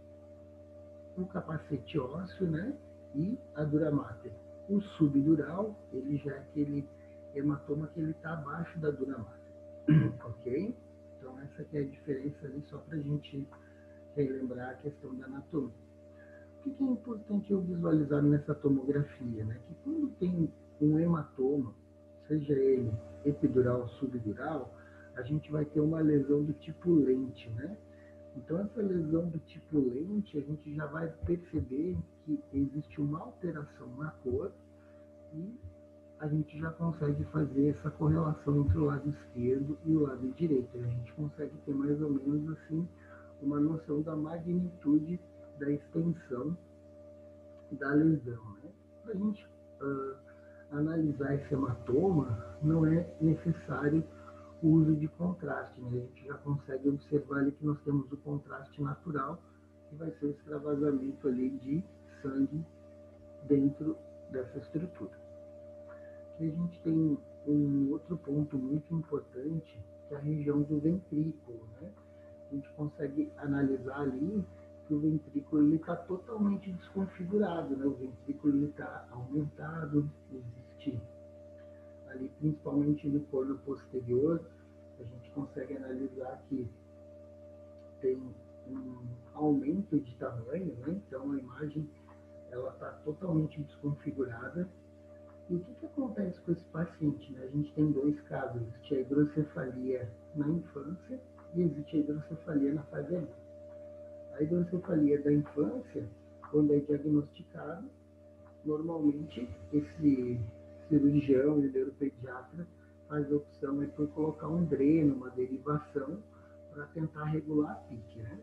o capacete ósseo, né, e a dura mater. O subdural, ele já é aquele hematoma que ele está abaixo da dura mater. Ok? Então, essa aqui é a diferença ali, só para a gente relembrar a questão da anatomia. O que é importante eu visualizar nessa tomografia? Né? Que quando tem um hematoma, seja ele epidural ou subdural, a gente vai ter uma lesão do tipo lente. Né? Então, essa lesão do tipo lente, a gente já vai perceber que existe uma alteração na cor e a gente já consegue fazer essa correlação entre o lado esquerdo e o lado direito. A gente consegue ter mais ou menos assim uma noção da magnitude da extensão da lesão. Né? Para a gente analisar esse hematoma, não é necessário o uso de contraste. Né? A gente já consegue observar ali que nós temos o contraste natural, que vai ser o extravasamento ali de sangue dentro dessa estrutura. Aqui a gente tem um outro ponto muito importante, que é a região do ventrículo. Né? A gente consegue analisar ali que o ventrículo está totalmente desconfigurado, né? O ventrículo está aumentado, existe ali, principalmente no corno posterior, a gente consegue analisar que tem um aumento de tamanho, né? Então a imagem ela está totalmente desconfigurada. E o que acontece com esse paciente? Né? A gente tem dois casos, existe a hidrocefalia na infância e existe a hidrocefalia na fase adulta. A hidrocefalia da infância, quando é diagnosticado, normalmente esse cirurgião e neuropediatra faz a opção por colocar um dreno, uma derivação, para tentar regular a pique. Né?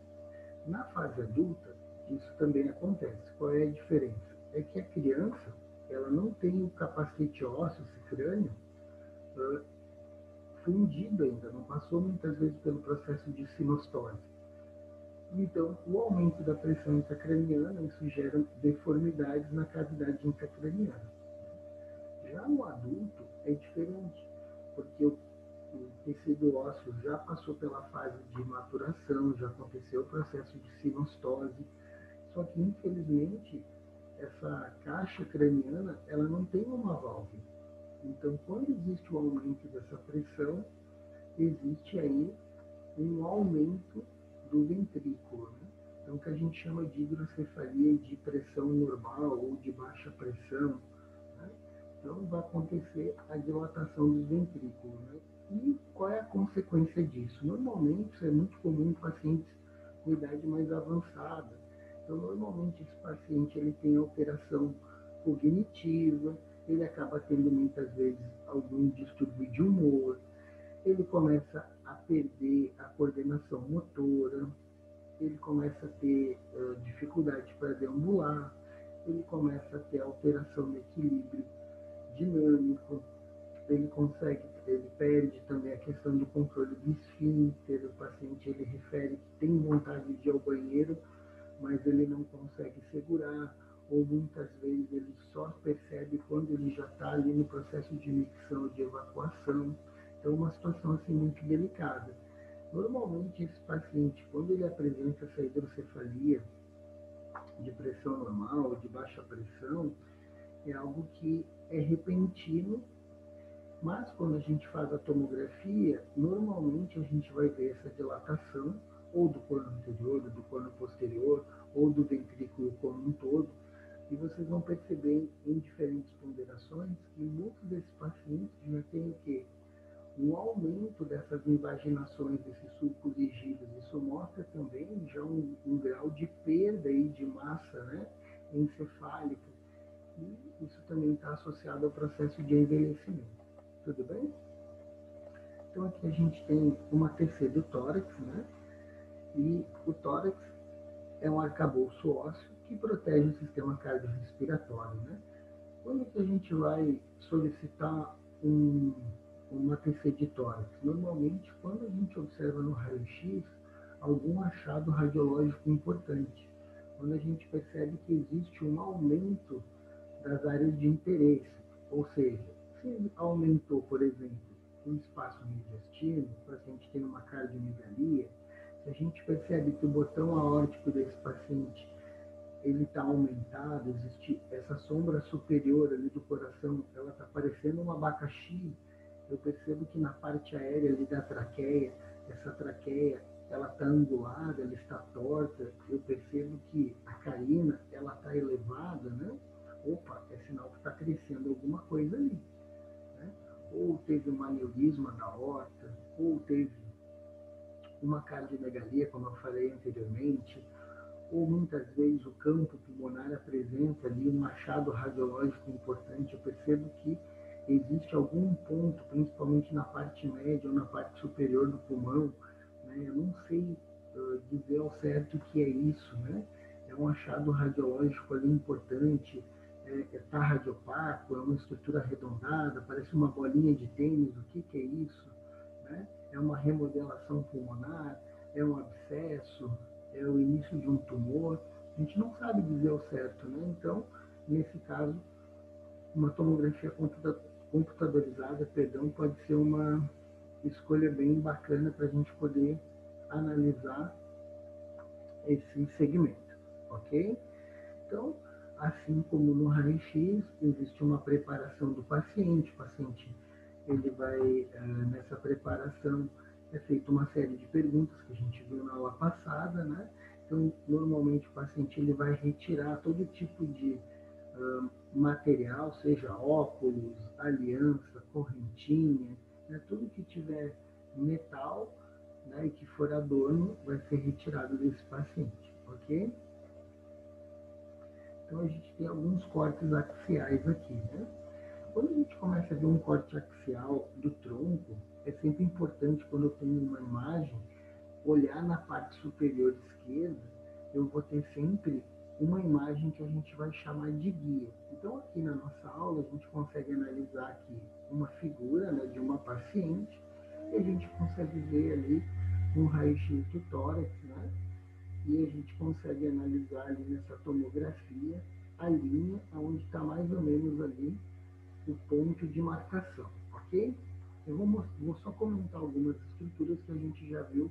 Na fase adulta, isso também acontece. Qual é a diferença? É que a criança ela não tem o capacete ósseo, esse crânio, fundido ainda, não passou muitas vezes pelo processo de sinostose. Então, o aumento da pressão intracraniana, isso gera deformidades na cavidade intracraniana. Já no adulto é diferente, porque o tecido ósseo já passou pela fase de maturação, já aconteceu o processo de sinostose, só que infelizmente essa caixa craniana ela não tem uma válvula. Então, quando existe o aumento dessa pressão, existe aí um aumento do ventrículo. Né? Então, o que a gente chama de hidrocefalia de pressão normal ou de baixa pressão. Né? Então, vai acontecer a dilatação dos ventrículos. Né? E qual é a consequência disso? Normalmente, isso é muito comum em pacientes com idade mais avançada. Então, normalmente, esse paciente ele tem alteração cognitiva, ele acaba tendo muitas vezes algum distúrbio de humor, ele começa a perder a coordenação motora, ele começa a ter dificuldade para deambular, ele começa a ter alteração no equilíbrio dinâmico, ele perde também a questão do controle do esfíncter, o paciente ele refere que tem vontade de ir ao banheiro, mas ele não consegue segurar, ou muitas vezes ele só percebe quando ele já está ali no processo de micção, de evacuação. Então, é uma situação assim muito delicada. Normalmente, esse paciente, quando ele apresenta essa hidrocefalia de pressão normal ou de baixa pressão, é algo que é repentino, mas quando a gente faz a tomografia, normalmente a gente vai ver essa dilatação ou do corno anterior, ou do corno posterior, ou do ventrículo como um todo, e vocês vão perceber em diferentes ponderações que muitos desses pacientes já têm o quê? Um aumento dessas invaginações, desses sulcos rigídeos. Isso mostra também já um grau de perda aí de massa, né, encefálica. E isso também está associado ao processo de envelhecimento. Tudo bem? Então aqui a gente tem uma TC do tórax, né? E o tórax é um arcabouço ósseo que protege o sistema cardiorrespiratório, né? Quando que a gente vai solicitar uma TC de tórax? Normalmente, quando a gente observa no raio-x algum achado radiológico importante, quando a gente percebe que existe um aumento das áreas de interesse, ou seja, se aumentou, por exemplo, o espaço mediastino, o paciente tem uma cardiomegalia, se a gente percebe que o botão aórtico desse paciente ele está aumentado, existe essa sombra superior ali do coração, ela está parecendo um abacaxi, eu percebo que na parte aérea ali da traqueia, essa traqueia, ela está angulada, ela está torta, eu percebo que a carina, ela está elevada, né? Opa, é sinal que está crescendo alguma coisa ali, né? Ou teve um aneurisma da aorta, ou teve uma cardiomegalia, como eu falei anteriormente, ou muitas vezes o campo pulmonar apresenta ali um achado radiológico importante. Eu percebo que existe algum ponto, principalmente na parte média ou na parte superior do pulmão, né? Eu não sei dizer ao certo o que é isso, né? É um achado radiológico ali importante, tá radiopaco, é uma estrutura arredondada, parece uma bolinha de tênis, o que é isso? Né? É uma remodelação pulmonar, é um abscesso, é o início de um tumor, a gente não sabe dizer ao certo, né? Então, nesse caso, uma tomografia computadorizada, pode ser uma escolha bem bacana para a gente poder analisar esse segmento, ok? Então, assim como no raio-x, existe uma preparação do paciente, o paciente ele vai, nessa preparação, é feita uma série de perguntas que a gente viu na aula passada, né? Então, normalmente o paciente ele vai retirar todo tipo de material, seja óculos, aliança, correntinha, né? Tudo que tiver metal, né, e que for adorno, vai ser retirado desse paciente, ok? Então a gente tem alguns cortes axiais aqui, né? Quando a gente começa a ver um corte axial do tronco, é sempre importante, quando eu tenho uma imagem, olhar na parte superior esquerda, eu vou ter sempre uma imagem que a gente vai chamar de guia. Então aqui na nossa aula a gente consegue analisar aqui uma figura, né, de uma paciente, e a gente consegue ver ali um raio-x do tórax, né? E a gente consegue analisar ali nessa tomografia a linha onde está mais ou menos ali o ponto de marcação, ok? Eu vou só comentar algumas estruturas que a gente já viu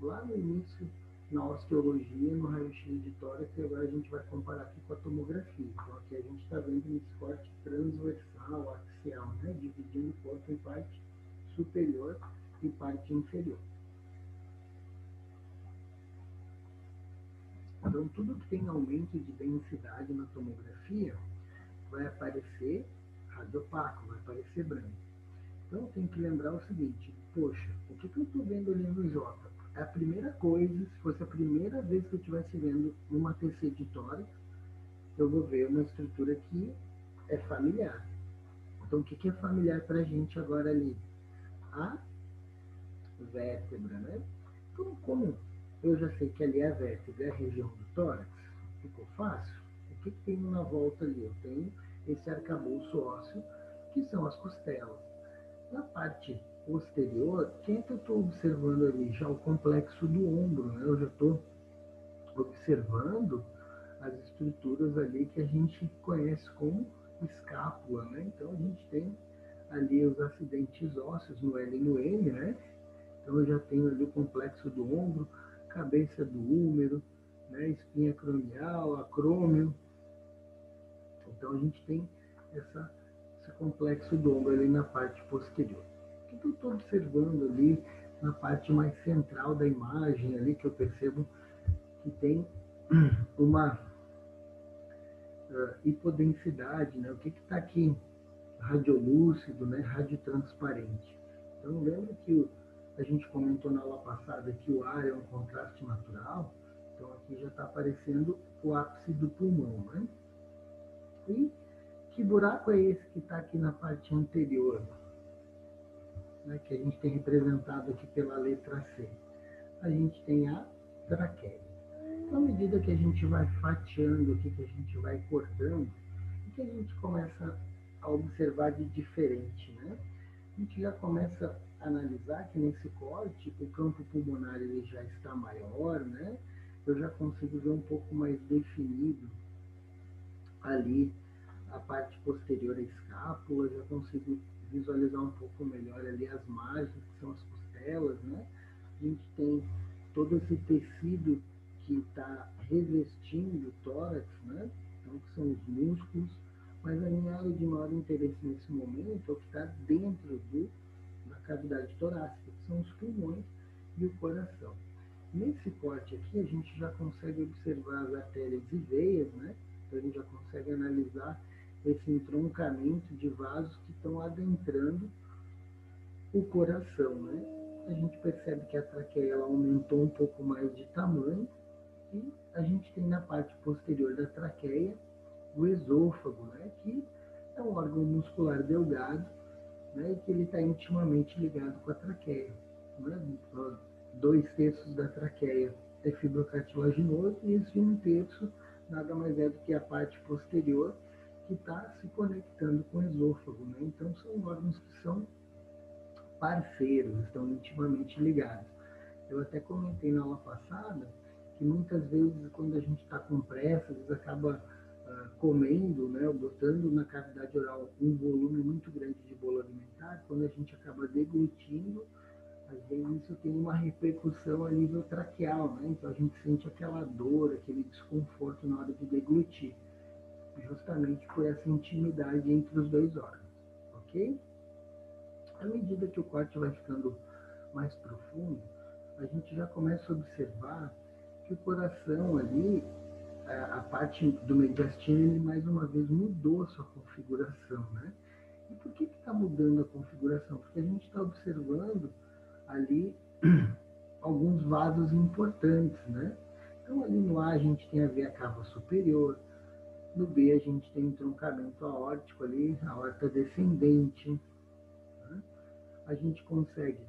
lá no início na osteologia, no raio-x de tórax, e agora a gente vai comparar aqui com a tomografia. Então aqui a gente está vendo esse corte transversal, axial, né? Dividindo o corpo em parte superior e parte inferior. Então, tudo que tem aumento de densidade na tomografia vai aparecer radiopaco, vai aparecer branco. Então, tem que lembrar o seguinte: poxa, o que eu estou vendo ali no J? a primeira coisa, se fosse a primeira vez que eu estivesse vendo uma TC de tórax, eu vou ver uma estrutura que é familiar. Então, o que é familiar para a gente agora ali? A vértebra, né? Então, como eu já sei que ali é a vértebra, é a região do tórax, ficou fácil. O que tem na volta ali? Eu tenho esse arcabouço ósseo, que são as costelas. Na parte posterior, quem é que eu estou observando ali? Já o complexo do ombro, né? Eu já estou observando as estruturas ali que a gente conhece como escápula, né? Então a gente tem ali os acidentes ósseos no L e no M, né? Então eu já tenho ali o complexo do ombro, cabeça do húmero, né? Espinha cranial, acrômio. Então a gente tem esse complexo do ombro ali na parte posterior. O que eu estou observando ali na parte mais central da imagem ali, que eu percebo que tem uma hipodensidade, né? O que está aqui? Radiolúcido, né? Radiotransparente. Então lembra que a gente comentou na aula passada que o ar é um contraste natural, então aqui já está aparecendo o ápice do pulmão, né? E que buraco é esse que está aqui na parte anterior, né? Que a gente tem representado aqui pela letra C? A gente tem a traqueia. Então, à medida que a gente vai fatiando aqui, que a gente vai cortando, o que a gente começa a observar de diferente, né? A gente já começa a analisar que nesse corte o campo pulmonar ele já está maior, né? Eu já consigo ver um pouco mais definido ali a parte posterior da escápula, já consigo visualizar um pouco melhor ali as margens, que são as costelas, né? A gente tem todo esse tecido que está revestindo o tórax, né? Então, que são os músculos, mas a minha área de maior interesse nesse momento é o que está dentro da cavidade torácica, que são os pulmões e o coração. Nesse corte aqui, a gente já consegue observar as artérias e veias, né? Então, a gente já consegue analisar esse entroncamento de vasos que estão adentrando o coração, né? A gente percebe que a traqueia ela aumentou um pouco mais de tamanho e a gente tem na parte posterior da traqueia o esôfago, né? Que é um órgão muscular delgado, né? E que ele está intimamente ligado com a traqueia, né? 2/3 da traqueia é fibrocartilaginoso e esse 1/3 nada mais é do que a parte posterior que está se conectando com o esôfago, né? Então são órgãos que são parceiros, estão intimamente ligados. Eu até comentei na aula passada que muitas vezes quando a gente está com pressa, às vezes acaba comendo, né, ou botando na cavidade oral um volume muito grande de bolo alimentar, quando a gente acaba deglutindo, às vezes isso tem uma repercussão a nível traqueal, né? Então a gente sente aquela dor, aquele desconforto na hora de deglutir, justamente por essa intimidade entre os dois órgãos, ok? À medida que o corte vai ficando mais profundo, a gente já começa a observar que o coração ali, a parte do mediastino, ele mais uma vez mudou a sua configuração, né? E por que está mudando a configuração? Porque a gente está observando ali alguns vasos importantes, né? Então ali no A a gente tem a veia cava superior, no B a gente tem entroncamento aórtico ali, a aorta descendente, né? A gente consegue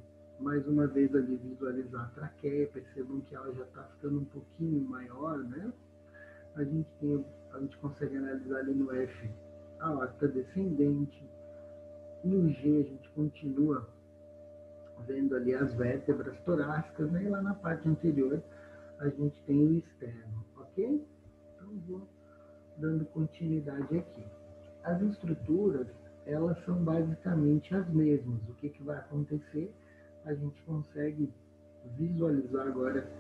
mais uma vez ali visualizar a traqueia, percebam que ela já está ficando um pouquinho maior, né? A gente consegue analisar ali no F a aorta descendente, no G a gente continua vendo ali as vértebras torácicas, né? E lá na parte anterior a gente tem o externo, ok? Então vou dando continuidade aqui. As estruturas, elas são basicamente as mesmas. O que vai acontecer? A gente consegue visualizar agora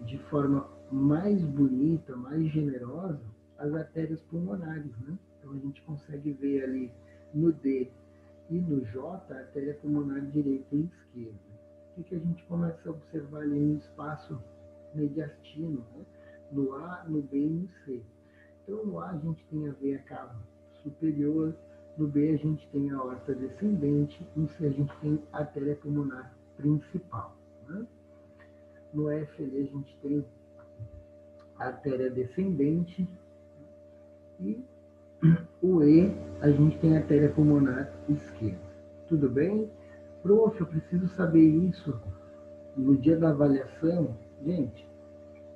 de forma mais bonita, mais generosa, as artérias pulmonares, né? Então a gente consegue ver ali no D e no J a artéria pulmonar direita e esquerda. O que a gente começa a observar ali no espaço mediastino, né? No A, no B e no C. Então no A a gente tem a veia cava superior, no B a gente tem a aorta descendente, no C a gente tem a artéria pulmonar principal, né? No F ali a gente tem a artéria descendente e o E a gente tem a artéria pulmonar esquerda. Tudo bem? Prof, eu preciso saber isso no dia da avaliação. Gente,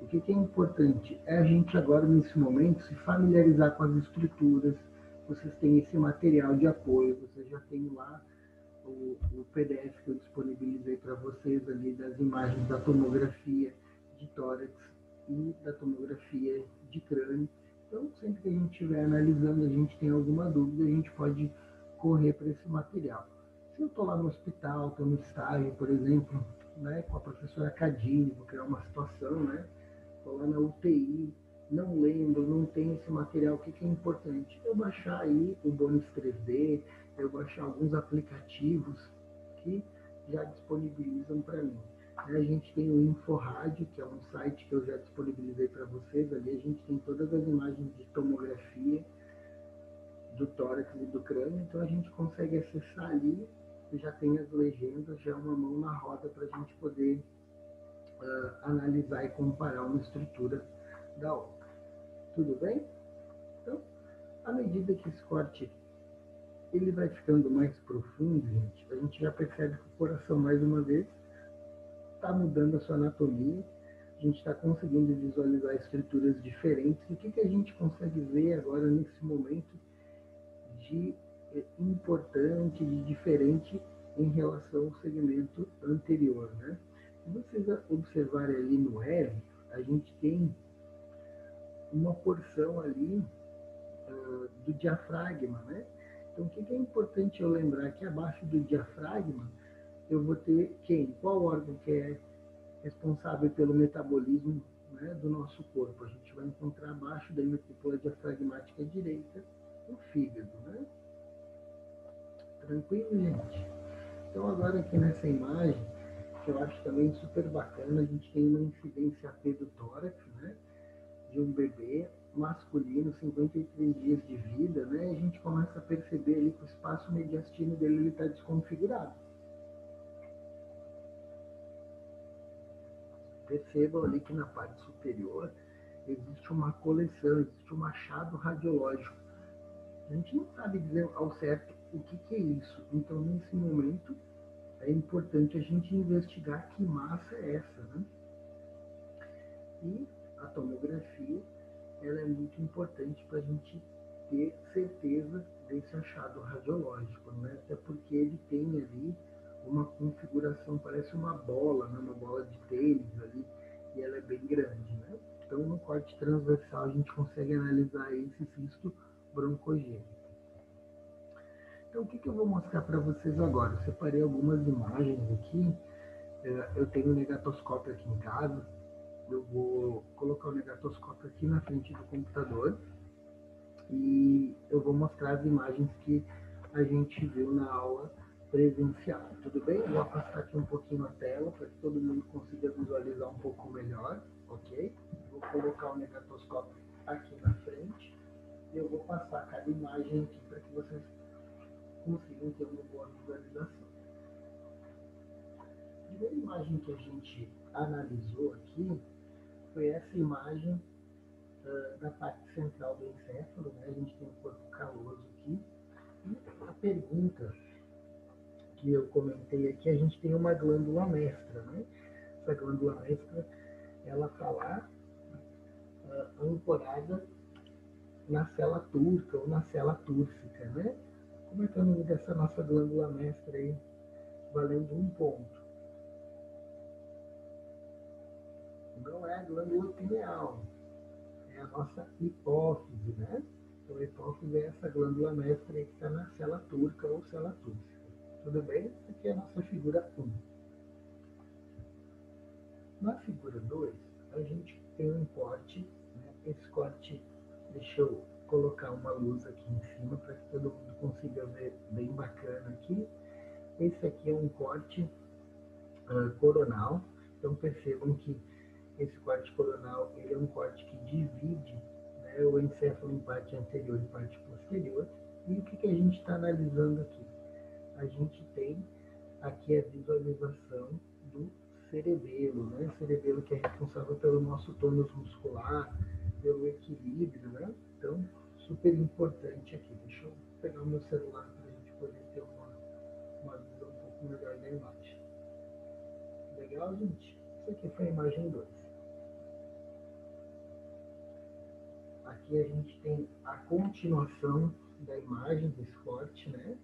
o que é importante é a gente agora, nesse momento, se familiarizar com as estruturas. Vocês têm esse material de apoio, vocês já têm lá o PDF que eu disponibilizei para vocês ali das imagens da tomografia de tórax e da tomografia de crânio. Então, sempre que a gente estiver analisando, a gente tem alguma dúvida, a gente pode correr para esse material. Se eu estou lá no hospital, estou no estágio, por exemplo, né, com a professora Cadine, vou criar uma situação, né? Estou lá na UTI, não lembro, não tenho esse material, o que é importante? Eu baixar aí o Bonis 3D, eu baixar alguns aplicativos que já disponibilizam para mim. A gente tem o InfoRádio, que é um site que eu já disponibilizei para vocês. Ali a gente tem todas as imagens de tomografia do tórax e do crânio, então a gente consegue acessar ali, já tem as legendas, já é uma mão na roda para a gente poder analisar e comparar uma estrutura da outra. Tudo bem? Então, à medida que esse corte ele vai ficando mais profundo, gente, a gente já percebe que o coração, mais uma vez, está mudando a sua anatomia, a gente está conseguindo visualizar estruturas diferentes. E o que a gente consegue ver agora nesse momento de importante, de diferente em relação ao segmento anterior, né? Se vocês observarem ali no L, a gente tem uma porção ali do diafragma, né? Então, o que é importante eu lembrar? Que abaixo do diafragma eu vou ter quem? Qual órgão que é responsável pelo metabolismo, né, do nosso corpo? A gente vai encontrar abaixo da vesícula diafragmática direita o fígado, né? Tranquilo, gente? Então, agora aqui nessa imagem, que eu acho também super bacana, a gente tem uma incidência AP do tórax, né? De um bebê masculino, 53 dias de vida, né? A gente começa a perceber ali que o espaço mediastino dele está desconfigurado. Percebam ali que na parte superior existe uma coleção, existe um achado radiológico. A gente não sabe dizer ao certo o que é isso. Então, nesse momento, é importante a gente investigar que massa é essa, né? E a tomografia, ela é muito importante para a gente ter certeza desse achado radiológico, né? Até porque ele tem ali uma configuração, parece uma bola, né? Uma bola de tênis ali, e ela é bem grande, né? Então, no corte transversal, a gente consegue analisar esse cisto broncogênico. Então, o que eu vou mostrar para vocês agora? Eu separei algumas imagens aqui. Eu tenho um negatoscópio aqui em casa. Eu vou colocar o negatoscópio aqui na frente do computador e eu vou mostrar as imagens que a gente viu na aula presencial. Tudo bem? Eu vou afastar aqui um pouquinho a tela para que todo mundo consiga visualizar um pouco melhor, ok? Vou colocar o negatoscópio aqui na frente e eu vou passar cada imagem aqui para que vocês consigam ter uma boa visualização. A primeira imagem que a gente analisou aqui foi essa imagem da parte central do encéfalo, né? A gente tem um corpo caloso aqui. E a pergunta que eu comentei aqui, a gente tem uma glândula mestra, né? Essa glândula mestra, ela está lá ancorada na célula turca ou na célula túrcica, né? Como é que é o nome dessa nossa glândula mestra aí? Valendo um ponto. Não é a glândula pineal, é a nossa hipófise, né? Então, a hipófise é essa glândula mestra aí que está na célula turca ou célula túrcica. Tudo bem? Essa aqui é a nossa figura 1. Na figura 2, a gente tem um corte, né? Esse corte, deixa eu colocar uma luz aqui em cima para que todo mundo consiga ver bem bacana aqui. Esse aqui é um corte coronal, então percebam que esse corte coronal ele é um corte que divide, né, o encéfalo em parte anterior e parte posterior. E o que a gente está analisando aqui? A gente tem aqui a visualização do cerebelo, né? Cerebelo que é responsável pelo nosso tônus muscular, pelo equilíbrio, né? Então, super importante aqui. Deixa eu pegar o meu celular para a gente poder ter uma visão um pouco melhor da imagem. Legal, gente? Isso aqui foi a imagem 2. Aqui a gente tem a continuação da imagem desse corte, né?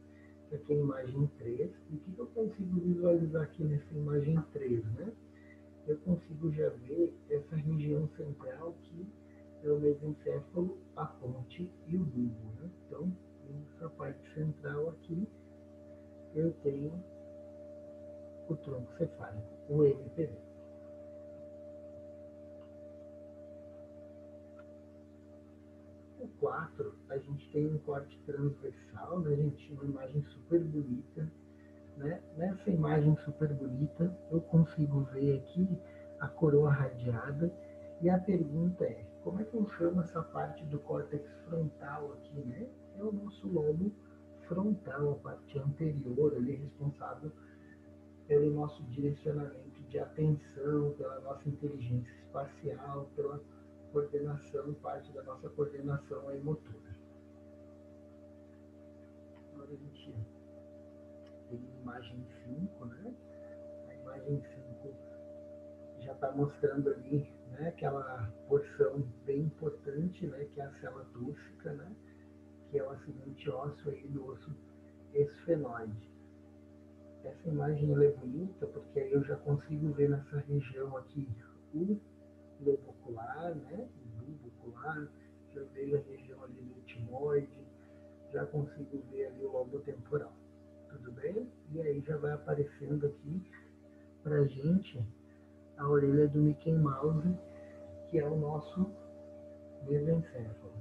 Aqui é a imagem 3. E o que eu consigo visualizar aqui nessa imagem 3, né? Eu consigo já ver essa região central que é o mesencéfalo, a ponte e o bulbo, né? Então, nessa parte central aqui, eu tenho o tronco cefálico, o MPV. O 4, a gente tem um corte transversal, né, gente? Uma imagem super bonita, né? Nessa imagem super bonita, eu consigo ver aqui a coroa radiada. E a pergunta é, como é que eu chamo essa parte do córtex frontal aqui, né? É o nosso lobo frontal, a parte anterior, ele é responsável pelo nosso direcionamento de atenção, pela nossa inteligência espacial, pela coordenação, parte da nossa coordenação aí motora. Agora a gente tem a imagem 5, né? A imagem 5 já está mostrando ali, né, aquela porção bem importante, né, que é a célula túrcica, né, que é o acidente ósseo aí do osso esfenoide. Essa imagem ela é bonita porque aí eu já consigo ver nessa região aqui o lobo ocular, né, o bulbo ocular, já vejo a região ali do etimoide, já consigo ver ali o lobo temporal. Tudo bem? E aí já vai aparecendo aqui pra gente a orelha do Mickey Mouse, que é o nosso mesencéfalo.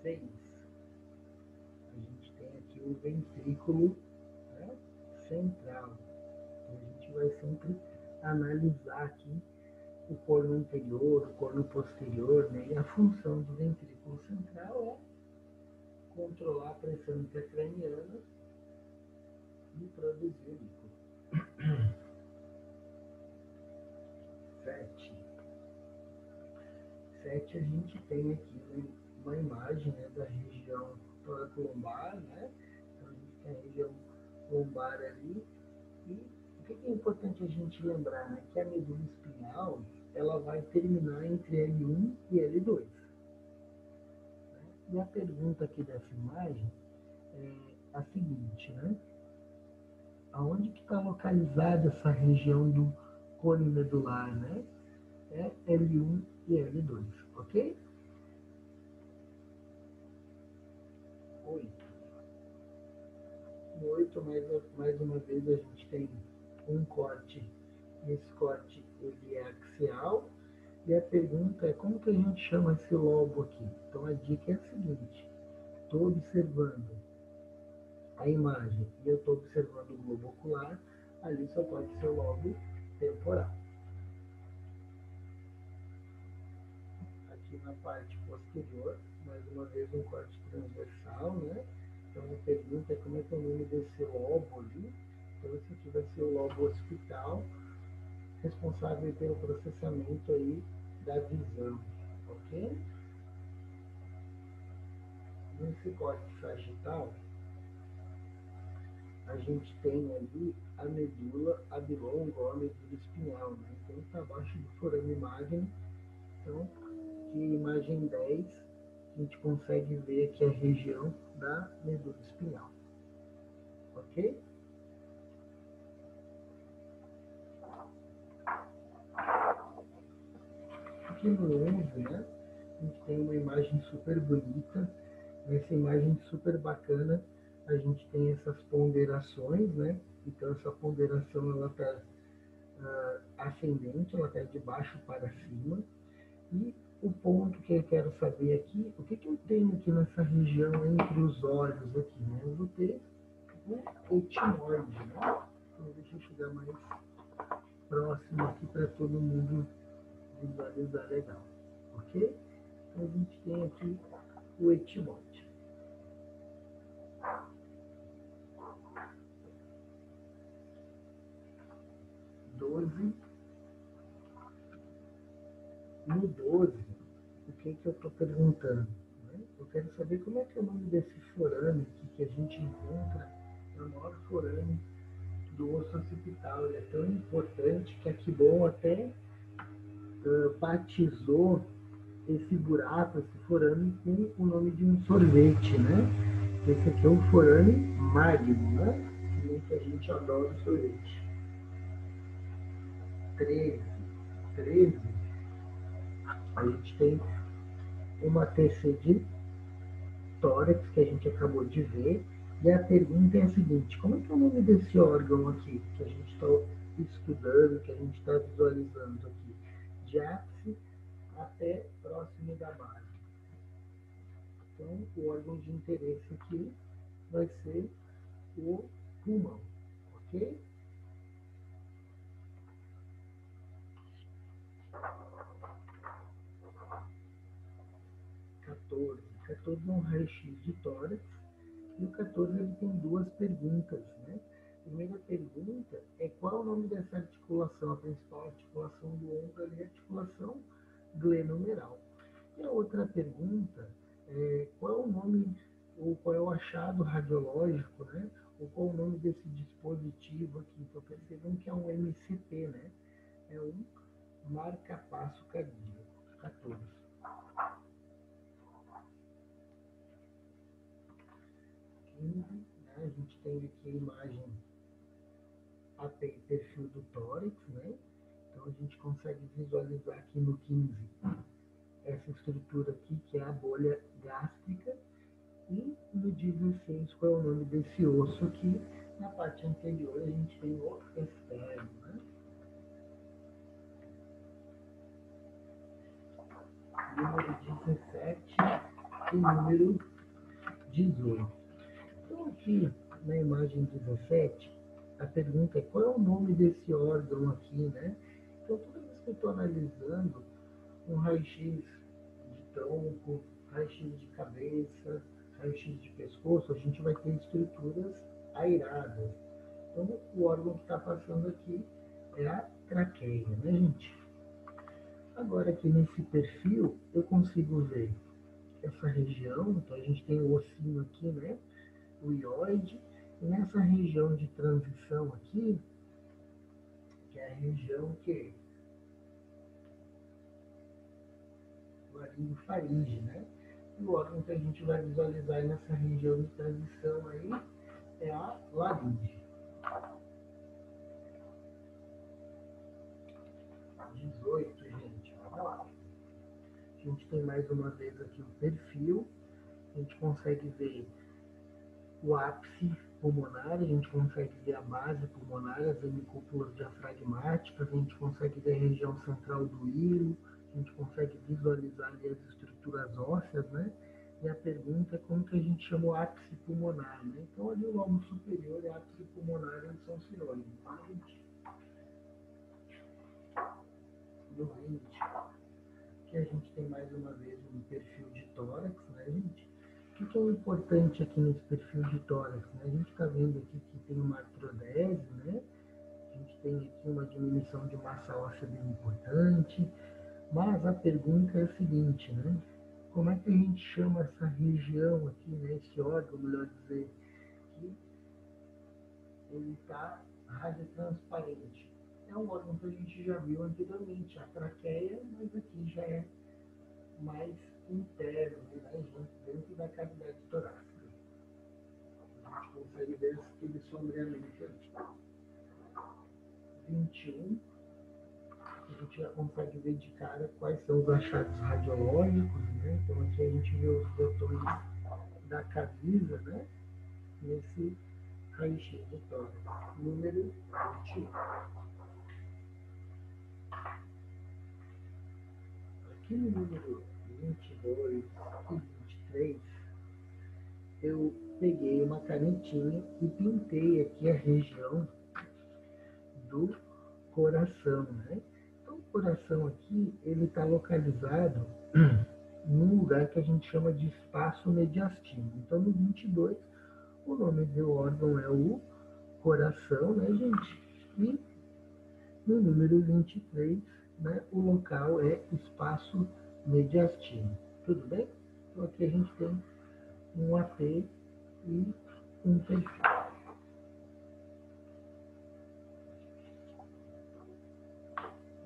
6. A gente tem aqui o ventrículo, né, central. Então, a gente vai sempre analisar aqui o corno anterior, o corno posterior, né? E a função do ventrículo central é controlar a pressão intracraniana e produzir líquido. 7. 7 a gente tem aqui uma imagem, né, da região toracolombar, né? Então a gente tem a região lombar ali. E o que é importante a gente lembrar, né? Que a medula espinhal ela vai terminar entre L1 e L2. Né? E a pergunta aqui dessa imagem é a seguinte, né? Aonde que está localizada essa região do cone medular, né? É L1 e L2, ok? 8. No 8, mais uma vez, a gente tem um corte. Esse corte ele é axial. E a pergunta é como que a gente chama esse lobo aqui? Então a dica é a seguinte. Estou observando a imagem e eu estou observando o globo ocular. Ali só pode ser o lobo temporal. Aqui na parte posterior, mais uma vez um corte transversal, né? Então a pergunta é como é que é o nome desse lobo ali. Então esse aqui vai ser o lobo occipital, responsável pelo processamento aí da visão, ok? Nesse corte sagital, a gente tem ali a medula abilonga ou a medula espinhal, né? Então está abaixo do forame magno. Então, de imagem 10, a gente consegue ver aqui a região da medula espinhal, ok? Aqui no 11, né, a gente tem uma imagem super bonita. Nessa imagem super bacana, a gente tem essas ponderações, né? Então essa ponderação ela está ascendente, ela está de baixo para cima. E o ponto que eu quero saber aqui, o que, que eu tenho aqui nessa região entre os olhos aqui, né? Eu vou ter o etimoide, né? Então deixa eu chegar mais próximo aqui para todo mundo visualizar legal, ok? Então a gente tem aqui o etimoide. No 12, o que eu estou perguntando? Né? Eu quero saber como é que é o nome desse forame aqui que a gente encontra, é o maior forame do osso occipital. Ele é tão importante que a Kibon até batizou esse buraco, esse forame, com o nome de um sorvete, né? Esse aqui é um forame magno, né? Que a gente adora o sorvete. 13, a gente tem uma TC de tórax que a gente acabou de ver. E a pergunta é a seguinte: como é que é o nome desse órgão aqui que a gente está estudando, que a gente está visualizando aqui? De ápice até próximo da base. Então, o órgão de interesse aqui vai ser o pulmão, ok? 14. 14 é um raio-x de tórax. E o 14 ele tem duas perguntas, né? A primeira pergunta é qual é o nome dessa articulação, a principal articulação do ombro ali, a articulação glenomeral. E a outra pergunta é qual é o nome, ou qual é o achado radiológico, né? Ou qual é o nome desse dispositivo aqui. Então percebam que é um MCP, né? É um marca-passo cardíaco. 14. Né? A gente tem aqui a imagem perfil do tórax, né? Então a gente consegue visualizar aqui no 15 essa estrutura aqui que é a bolha gástrica, e no 16 qual é o nome desse osso aqui. Na parte anterior a gente tem o externo, né? Número 17 e número 18. Então aqui na imagem 17, a pergunta é qual é o nome desse órgão aqui, né? Então toda vez que eu estou analisando um raio-x de tronco, raio-x de cabeça, raio-x de pescoço, a gente vai ter estruturas airadas. Então o órgão que está passando aqui é a traqueia, né, gente? Agora aqui nesse perfil eu consigo ver essa região, então a gente tem o ossinho aqui, né? O ióide, e nessa região de transição aqui, que é a região que laringofaringe, né? E o órgão que a gente vai visualizar nessa região de transição aí é a laringe. 18, gente, vamos lá. A gente tem mais uma vez aqui o perfil, a gente consegue ver o ápice pulmonar, a gente consegue ver a base pulmonar, as hemicúpulas diafragmáticas, a gente consegue ver a região central do hilo, a gente consegue visualizar ali as estruturas ósseas, né? E a pergunta é como que a gente chama o ápice pulmonar, né? Então ali o lobo superior e o ápice pulmonar eles são sinônimos, tá, gente? No 20, que a gente tem mais uma vez um perfil de tórax, né, gente? O que é importante aqui nesse perfil de tórax? Né? A gente está vendo aqui que tem uma artrodese, né? A gente tem aqui uma diminuição de massa óssea bem importante, mas a pergunta é a seguinte, né? Como é que a gente chama essa região aqui, né? Esse órgão, melhor dizer, que ele está radiotransparente. É um órgão que a gente já viu anteriormente, a traqueia, mas aqui já é mais interno, né, dentro da cavidade torácica. A gente consegue ver aquele sombreamento aqui. 21, a gente já consegue ver de cara quais são os achados radiológicos, né? Então aqui a gente vê os botões da camisa, né? Nesse raio-x de tórax. Número 21. Aqui no número 22 e 23, eu peguei uma canetinha e pintei aqui a região do coração, né? Então, o coração aqui, ele está localizado num lugar que a gente chama de espaço mediastino. Então, no 22, o nome do órgão é o coração, né, gente? E No número 23, né, o local é espaço mediastino. Tudo bem? Então aqui a gente tem um AP e um perfil.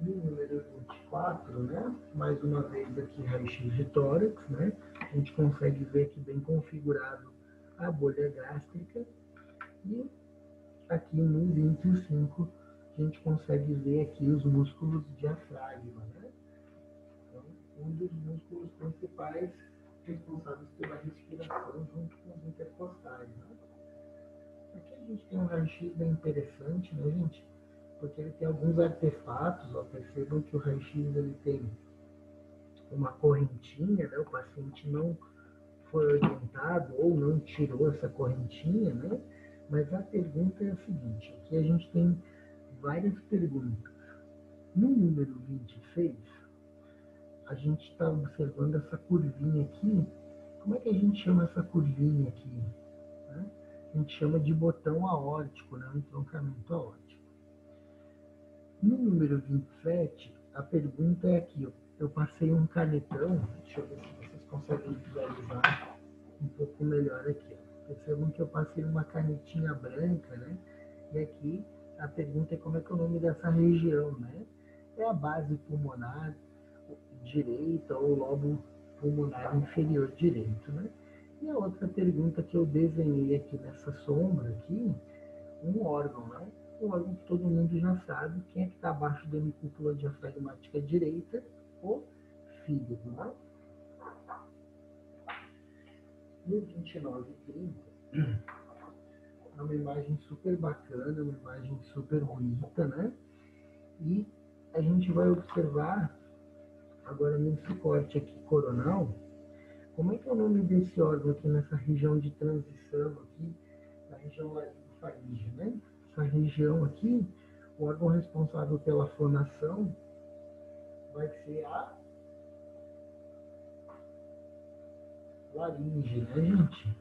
No número 24, né, mais uma vez aqui raio-x de tórax, né, a gente consegue ver aqui bem configurado a bolha gástrica e aqui no 25 a gente consegue ver aqui os músculos diafragma, né? Então, um dos músculos principais responsáveis pela respiração junto com os intercostais, né? Aqui a gente tem um raio-x bem interessante, né, gente? Porque ele tem alguns artefatos, ó, percebam que o raio-x ele tem uma correntinha, né? O paciente não foi orientado ou não tirou essa correntinha, né? Mas a pergunta é a seguinte, aqui a gente tem várias perguntas. No número 26, a gente está observando essa curvinha aqui. Como é que a gente chama essa curvinha aqui? Né? A gente chama de botão aórtico, né? Um entroncamento aórtico. No número 27, a pergunta é aqui. Eu passei um canetão, deixa eu ver se vocês conseguem visualizar um pouco melhor aqui. Ó. Percebam que eu passei uma canetinha branca, né? E aqui a pergunta é como é que é o nome dessa região, né? É a base pulmonar direita ou lobo pulmonar inferior direito, né? E a outra pergunta que eu desenhei aqui nessa sombra aqui, um órgão, né? Um órgão que todo mundo já sabe, quem é que está abaixo da hemicúpula diafragmática direita? O fígado, né? No 29 e 30, é uma imagem super bacana, uma imagem super bonita, né? E a gente vai observar, agora nesse corte aqui coronal, como é que é o nome desse órgão aqui nessa região de transição aqui, na região laringofaríngea, né? Essa região aqui, o órgão responsável pela fonação vai ser a laringe, né, gente?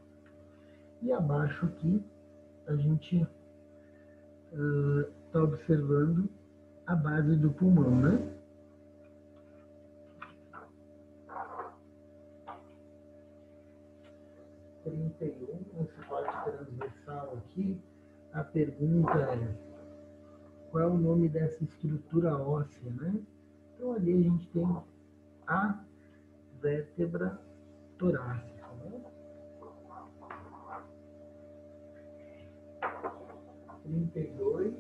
E abaixo aqui, a gente está observando a base do pulmão, né? Esse corte transversal aqui, a pergunta é qual é o nome dessa estrutura óssea, né? Então ali a gente tem a vértebra torácica, né? 32,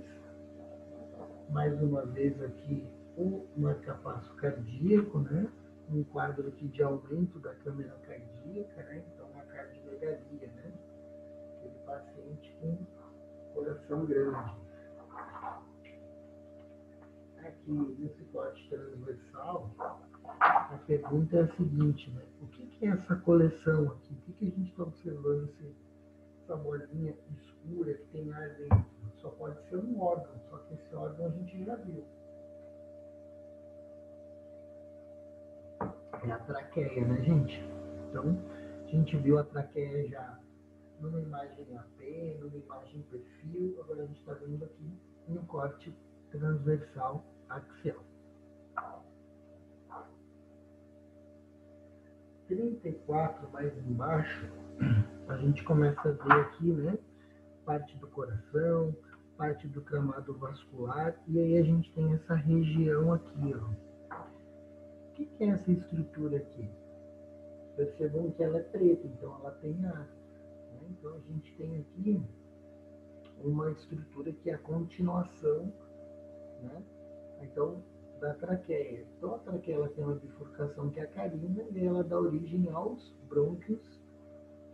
mais uma vez aqui o marcapasso cardíaco, né? Um quadro aqui de aumento da câmara cardíaca, né? Então uma cardiomegalia, né? Aquele paciente com coração grande. Aqui nesse corte transversal, a pergunta é a seguinte, né? O que é essa coleção aqui? O que a gente está observando? Essa bolinha escura que tem ar dentro? Só pode ser um órgão, só que esse órgão a gente já viu. É a traqueia, né, gente? Então, a gente viu a traqueia já numa imagem AP, numa imagem perfil, agora a gente está vendo aqui no corte transversal axial. 34 mais embaixo, a gente começa a ver aqui, né, parte do coração, parte do camado vascular, e aí a gente tem essa região aqui, ó. O que é essa estrutura aqui? Percebam que ela é preta, então ela tem ar. Né? Então a gente tem aqui uma estrutura que é a continuação, né? Então, da traqueia. Então a traqueia ela tem uma bifurcação que é a carina e ela dá origem aos brônquios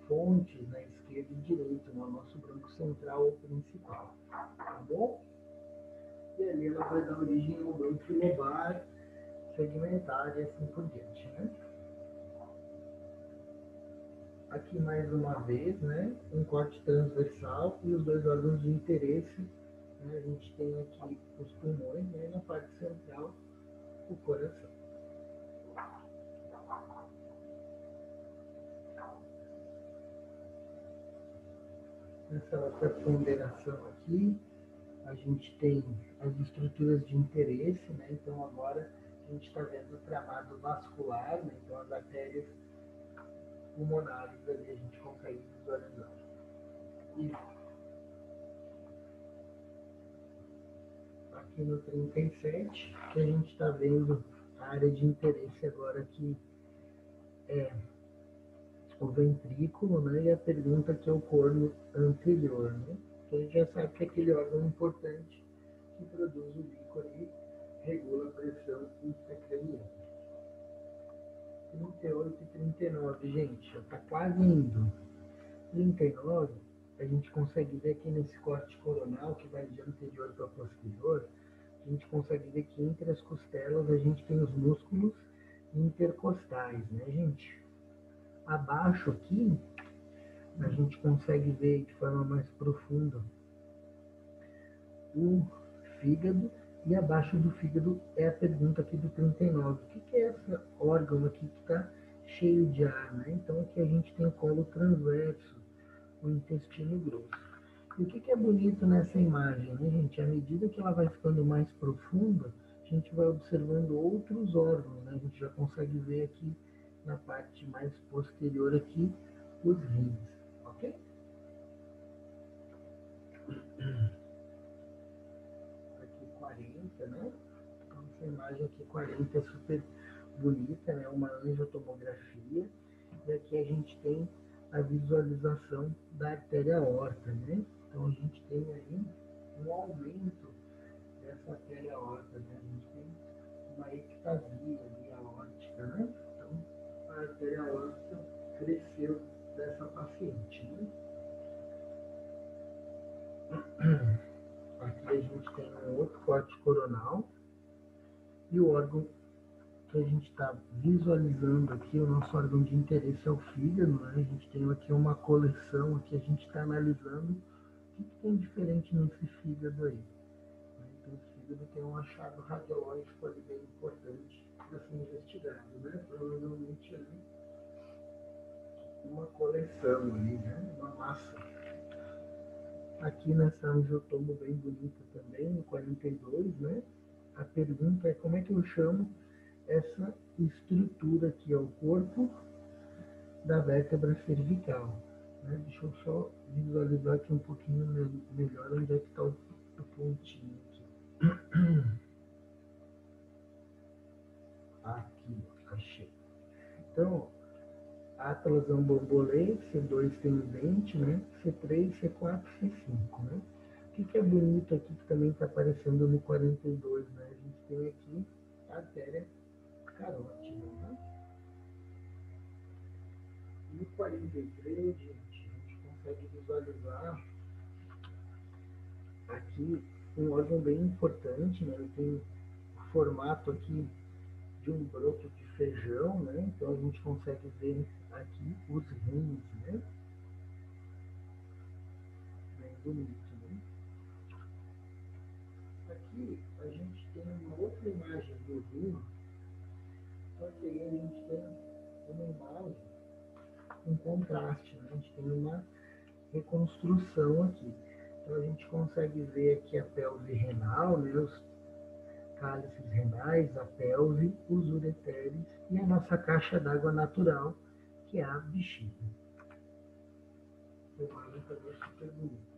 fontes na esquerda e direita, no nosso bronco central ou principal, tá bom? E ali ela vai dar origem ao bronco lobar, segmentar e assim por diante, né? Aqui mais uma vez, né, um corte transversal e os dois órgãos de interesse, né, a gente tem aqui os pulmões, né, na parte central, o coração. Essa outra ponderação aqui, a gente tem as estruturas de interesse, né? Então agora a gente está vendo o tramado vascular, né? Então as artérias pulmonares ali a gente consegue visualizar. E aqui no 37, que a gente está vendo a área de interesse agora que é o ventrículo, né? E a pergunta que é o corno anterior, né? Então a gente já sabe que é aquele órgão importante que produz o líquor e regula a pressão intracraniana. 38 e 39, gente, já está quase indo. 39, a gente consegue ver aqui nesse corte coronal, que vai de anterior para posterior, a gente consegue ver que entre as costelas a gente tem os músculos intercostais, né, gente? Abaixo aqui, a gente consegue ver de forma mais profunda o fígado, e abaixo do fígado é a pergunta aqui do 39. O que é esse órgão aqui que está cheio de ar, né? Então aqui a gente tem o colo transverso, o intestino grosso. E o que é bonito nessa imagem, né, gente? À medida que ela vai ficando mais profunda, a gente vai observando outros órgãos, né? A gente já consegue ver aqui na parte mais posterior aqui os rins, ok? Aqui 40, né? Então essa imagem aqui 40 é super bonita, né? Uma angiotomografia. E aqui a gente tem a visualização da artéria aorta, né? Então a gente tem aí um aumento dessa artéria aorta, né? A gente tem uma ectasia ali aórtica, né? Então a artéria aorta cresceu dessa paciente, né? Aqui a gente tem um outro corte coronal e o órgão que a gente está visualizando aqui, o nosso órgão de interesse é o fígado, né? A gente tem aqui uma coleção, aqui a gente está analisando o que tem diferente nesse fígado aí. Então, o fígado tem um achado radiológico ali bem importante para ser investigado, né? Provavelmente ali uma coleção ali, né? Uma massa. Aqui nessa angiotomo bem bonita também, no 42, né? A pergunta é como é que eu chamo essa estrutura aqui, é o corpo da vértebra cervical. Né? Deixa eu só visualizar aqui um pouquinho melhor onde é que está o pontinho aqui. Aqui, achei. Então, Atlas é um bambolê, C2 tem um dente, né? C3, C4, C5, né? O que é bonito aqui que também está aparecendo no 42, né? A gente tem aqui a artéria carótida, né? No 43, gente, a gente consegue visualizar aqui um órgão bem importante, né? Ele tem o formato aqui de um broto de feijão, né? Então a gente consegue ver aqui os rins, né? Bem bonito, né? Aqui a gente tem uma outra imagem do rim, só que aí a gente tem uma imagem com contraste, né? A gente tem uma reconstrução aqui. Então a gente consegue ver aqui a pelve renal, né? Os cálices renais, a pelve, os ureteres e a nossa caixa d'água natural, que é a bexiga. A imagem também super bonita.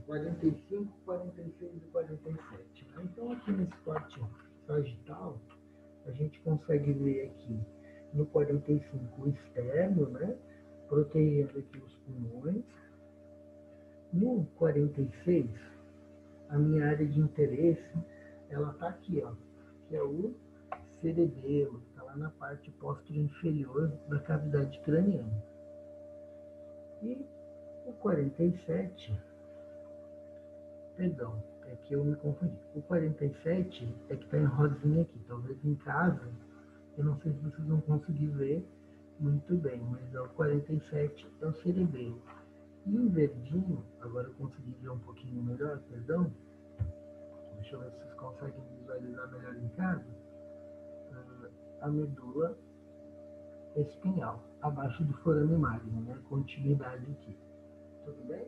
45, 46 e 47. Né? Então aqui nesse corte sagital, a gente consegue ver aqui no 45 o externo, né? Protegendo aqui os pulmões. No 46, a minha área de interesse, ela está aqui, ó, que é o cerebelo, está lá na parte posterior inferior da cavidade craniana. E o 47, perdão, é que eu me confundi. O 47 é que está em rosinha aqui, talvez em casa, eu não sei se vocês vão conseguir ver muito bem, mas é o 47 é o cerebelo. E em verdinho, agora eu consegui ver um pouquinho melhor, perdão. Deixa eu ver se vocês conseguem visualizar melhor em casa. A medula espinhal, abaixo do forame magno, né? Continuidade aqui. Tudo bem?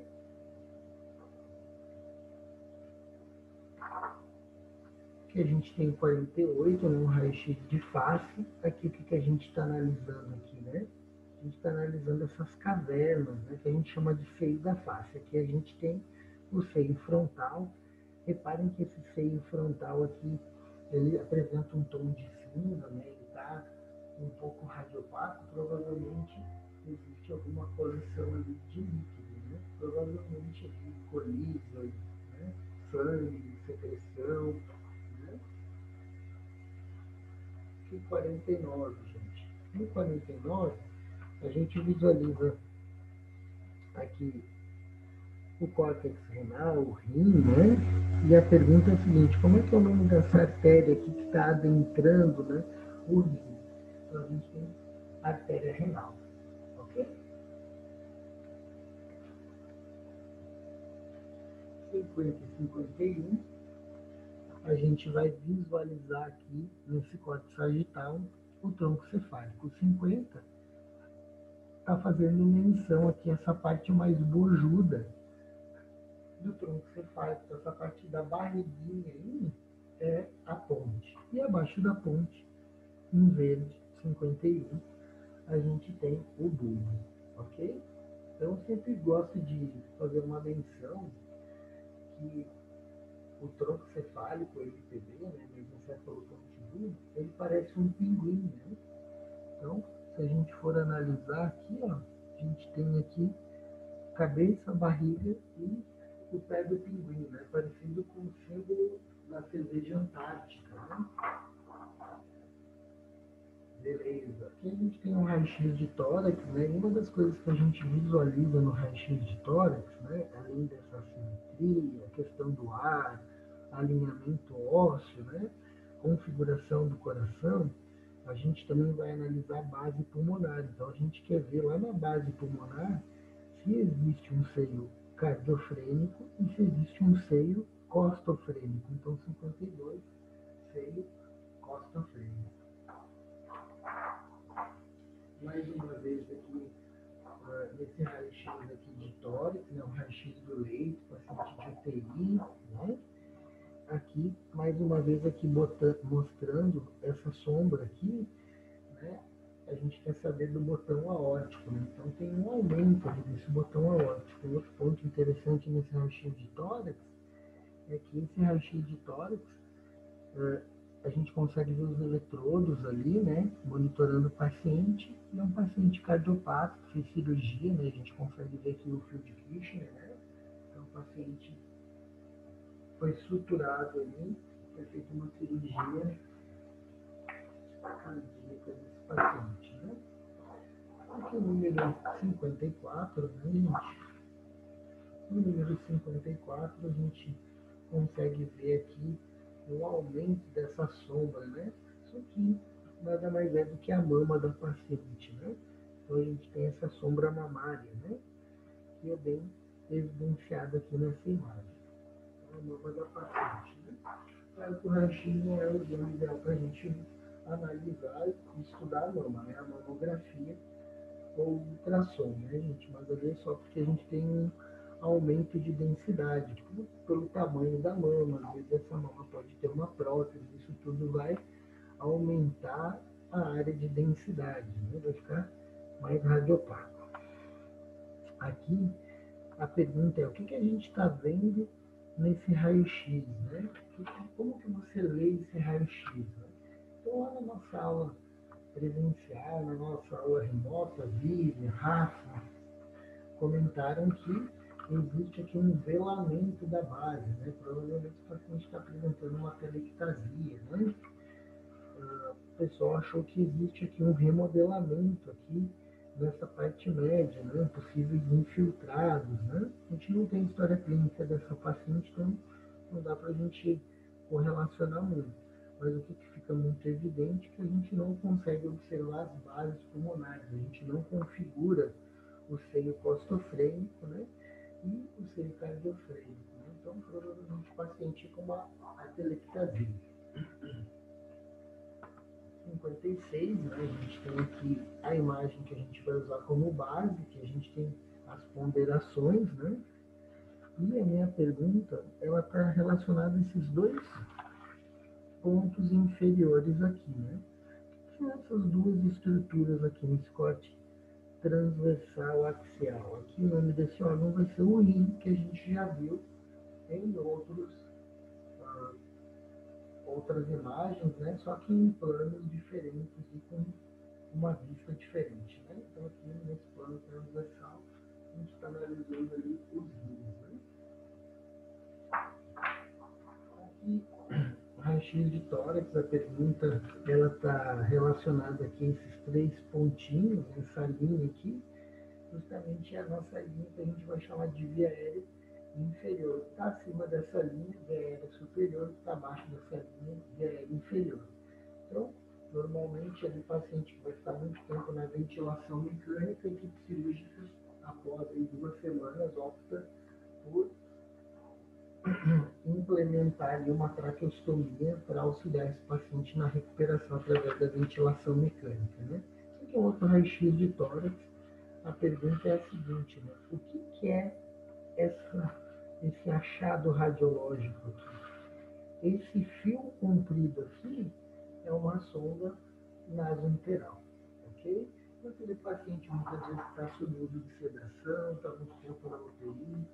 que a gente tem 48, né, um raio-x de face. Aqui o que a gente está analisando aqui, né? A gente está analisando essas cavernas, né, que a gente chama de seio da face. Aqui a gente tem o seio frontal. Reparem que esse seio frontal aqui, ele apresenta um tom de cinza, né? Ele está um pouco radiopaco. Provavelmente existe alguma coleção ali de líquidos, né? Provavelmente ali colírio, né? Sangue, secreção, né? E 49, gente. No 49, a gente visualiza aqui o córtex renal, o rim, né? E a pergunta é a seguinte: como é que é o nome dessa artéria aqui que está adentrando, né, o rim? Então a gente tem a artéria renal, ok? 50 e 51, a gente vai visualizar aqui nesse córtex sagital o tronco cefálico. 50 está fazendo menção aqui essa parte mais bojuda do tronco cefálico, essa parte da barriguinha aí é a ponte. E abaixo da ponte, em verde, 51, a gente tem o bulbo, ok? Então eu sempre gosto de fazer uma menção que o tronco cefálico, o LPB, né, mesencefaloponte bulbo, ele parece um pinguim, né? Então, se a gente for analisar aqui, ó, a gente tem aqui cabeça, barriga e o pé do pinguim, né? Parecido com o símbolo da cerveja antártica, né? Beleza. Aqui a gente tem um raio-x de tórax, né? E uma das coisas que a gente visualiza no raio-x de tórax, né? Além dessa simetria, a questão do ar, alinhamento ósseo, né? Configuração do coração, a gente também vai analisar a base pulmonar. Então a gente quer ver lá na base pulmonar se existe um seio cardiofrênico e se existe um seio costofrênico. Então 52, seio costofrênico. Mais uma vez aqui, nesse raio-x aqui de tórax, né, um raio-x do leito, paciente de UTI, né? Aqui, mais uma vez aqui mostrando essa sombra aqui, né? A gente quer saber do botão aórtico, né? Então tem um aumento ali desse botão aórtico. Outro ponto interessante nesse raio-x de tórax é que esse raio-x de tórax, a gente consegue ver os eletrodos ali, né, monitorando o paciente. E é um paciente cardiopata, fez cirurgia, né, a gente consegue ver aqui o fio de Kirchner, né. Então o paciente foi suturado ali, foi feita uma cirurgia cardíaca desse paciente, né. Aqui o número 54, né, gente? No número 54 a gente consegue ver aqui um aumento dessa sombra, né? Isso aqui nada mais é do que a mama da paciente, né? Então a gente tem essa sombra mamária, né? Que é bem evidenciada aqui nessa imagem. Então, a mama da paciente, né? Claro que o raio-x não é o exame ideal para a gente analisar e estudar a mama, né? A mamografia ou ultrassom, né, gente? Mas ali é só porque a gente tem um aumento de densidade, tipo, pelo tamanho da mama. Às vezes essa mama pode ter uma prótese, isso tudo vai aumentar a área de densidade, né? Vai ficar mais radiopaco. Aqui a pergunta é: o que a gente está vendo nesse raio-x, né? Como que você lê esse raio-x? Né? Então lá na nossa aula presencial, na nossa aula remota, Vivian, Rafa, comentaram que existe aqui um velamento da base, né? Provavelmente o paciente está apresentando uma telectasia, né? O pessoal achou que existe aqui um remodelamento aqui nessa parte média, né? Possíveis infiltrados, né? A gente não tem história clínica dessa paciente, então não dá para a gente correlacionar muito. Mas o que fica muito evidente é que a gente não consegue observar as bases pulmonares, a gente não configura o seio costofrênico, né? E o seio cardiofrênico, né? Então, provavelmente o paciente com uma atelectasia. 56, né? A gente tem aqui a imagem que a gente vai usar como base, que a gente tem as ponderações, né? E a minha pergunta, ela está relacionada a esses dois pontos inferiores aqui, né? São essas duas estruturas aqui no corte transversal axial. Aqui o nome desse órgão vai ser o rim, que a gente já viu em outras imagens, né? Só que em planos diferentes e com uma vista diferente, né? Então aqui nesse plano transversal a gente está analisando ali os rins, né? Aqui o raio-x de tórax, a pergunta ela está relacionada aqui a esses três pontinhos, essa linha aqui, justamente é a nossa linha que a gente vai chamar de via aérea inferior. Está acima dessa linha, via aérea superior, está abaixo dessa linha, via aérea inferior. Então, normalmente, o paciente que vai ficar muito tempo na ventilação mecânica, a equipe cirúrgica, após 2 semanas, opta por implementar ali uma traqueostomia para auxiliar esse paciente na recuperação através da ventilação mecânica, né? Aqui é um outro raio-x de tórax. A pergunta é a seguinte, né? O que é esse achado radiológico aqui? Esse fio comprido aqui é uma sonda nasointeral, ok? Aquele paciente muitas vezes está sob uso de sedação, está muito tempo na UTI,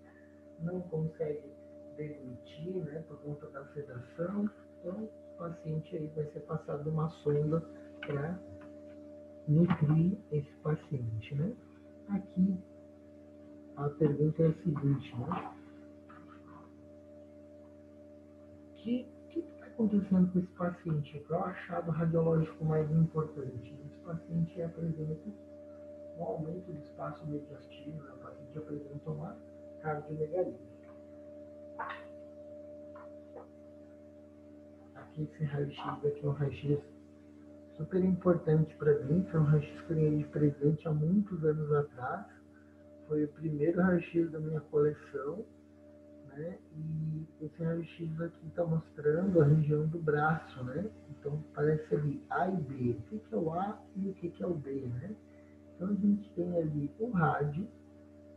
não consegue deglutir, né, por conta da sedação, então o paciente aí vai ser passado uma sonda para nutrir esse paciente, né? Aqui a pergunta é a seguinte, né? O que está acontecendo com esse paciente? Qual é o achado radiológico mais importante? Esse paciente apresenta um aumento do espaço mediastino, né? O paciente apresenta uma cardiomegalia. Aqui esse raio-x aqui é um raio-x super importante para mim, foi um raio-x que eu ganhei de presente há muitos anos atrás. Foi o primeiro raio-x da minha coleção, né? E esse raio-x aqui está mostrando a região do braço, né? Então parece ali A e B. O que é o A e o que é o B, né? Então a gente tem ali o rádio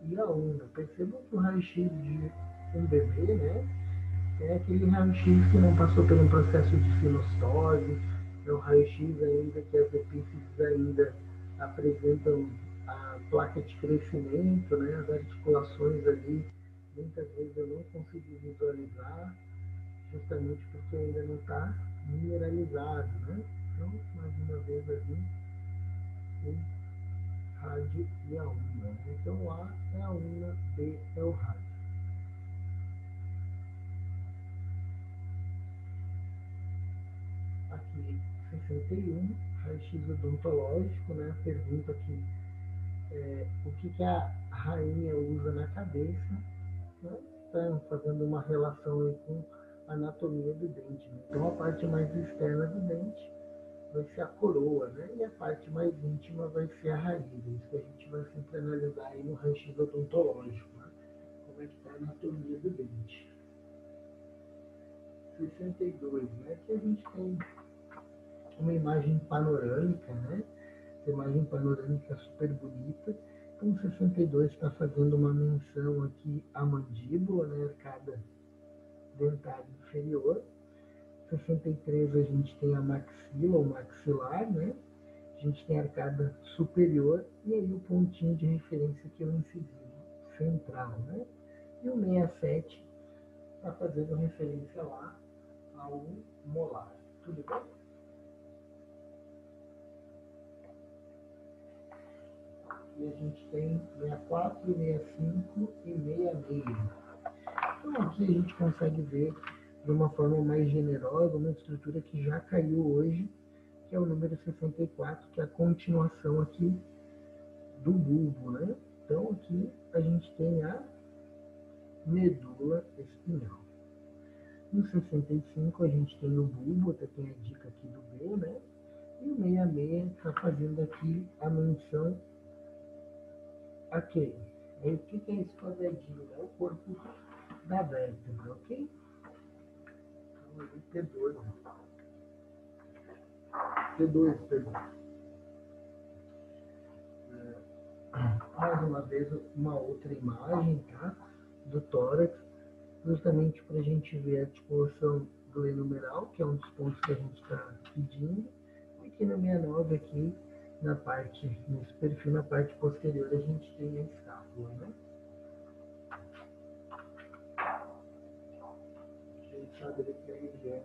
e a onda. Percebam que o raio-x de um bebê, né? É aquele raio-x que não passou por um processo de sinostose, é um raio-x ainda que as epífises ainda apresentam a placa de crescimento, né? As articulações ali, muitas vezes eu não consigo visualizar, justamente porque ainda não está mineralizado, né? Então, mais uma vez ali, o rádio e a una. Então, A é a una, B é o rádio. Aqui 61, raio-x odontológico, né? Pergunta aqui o que a rainha usa na cabeça, né? Estão fazendo uma relação aí com a anatomia do dente, né? Então a parte mais externa do dente vai ser a coroa, né? E a parte mais íntima vai ser a raiz. Isso que a gente vai sempre analisar aí no raio-x odontológico, né? Como é que está a anatomia do dente. 62, né? Que a gente tem uma imagem panorâmica, né? Essa imagem panorâmica super bonita. Então, 62 está fazendo uma menção aqui à mandíbula, né? Arcada dentária inferior. 63 a gente tem a maxila, o maxilar, né? A gente tem a arcada superior e aí o pontinho de referência que é o incisivo central, né? E o 67 está fazendo referência lá ao molar. Tudo bem? E a gente tem 64, 65 e 66. Então aqui a gente consegue ver de uma forma mais generosa uma estrutura que já caiu hoje, que é o número 64, que é a continuação aqui do bulbo, né? Então aqui a gente tem a medula espinhal. No 65 a gente tem o bulbo, até tem a dica aqui do B, né? E o 66 está fazendo aqui a menção a quem? O que é esse quadradinho? É o corpo da vértebra, ok? Então ali T2. T2, perdão. Mais uma vez, uma outra imagem, tá? Do tórax, justamente para a gente ver a articulação glenumeral, que é um dos pontos que a gente está pedindo. E aqui na 69, aqui, na parte, nesse perfil, na parte posterior, a gente tem a escápula, né? A gente sabe que a região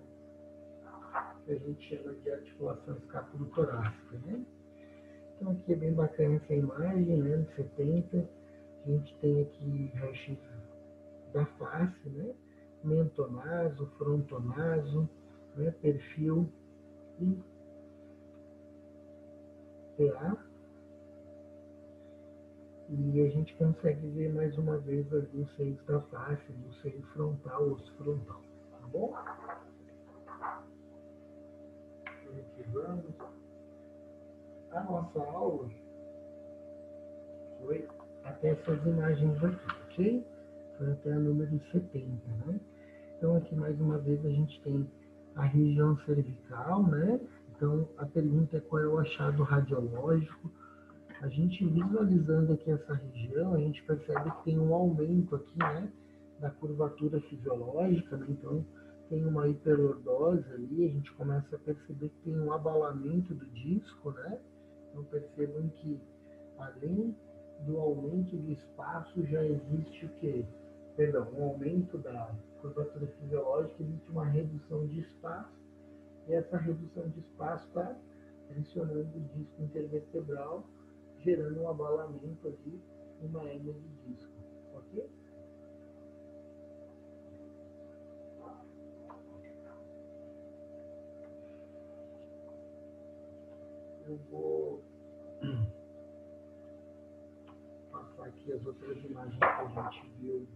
que a gente chama de articulação escapulotorácica, né? Então aqui é bem bacana essa imagem, né? No 70, a gente tem aqui raio-x da face, né? Mentonaso, frontonaso, né? Perfil e PA. E a gente consegue ver mais uma vez ali os seios da face, do seio frontal, osso frontal, tá bom? Aqui vamos. A nossa aula foi até essas imagens aqui, ok? Foi até a número 70, né? Então aqui mais uma vez a gente tem a região cervical, né? Então a pergunta é qual é o achado radiológico. A gente visualizando aqui essa região, a gente percebe que tem um aumento aqui, né? Da curvatura fisiológica, né? Então tem uma hiperlordose ali, a gente começa a perceber que tem um abalamento do disco, né? Então percebam que além do aumento do espaço já existe o quê? Perdão, um aumento da curvatura fisiológica, existe uma redução de espaço, e essa redução de espaço está pressionando o disco intervertebral, gerando um abalamento ali, uma hérnia de disco, ok? Eu vou passar aqui as outras imagens que a gente viu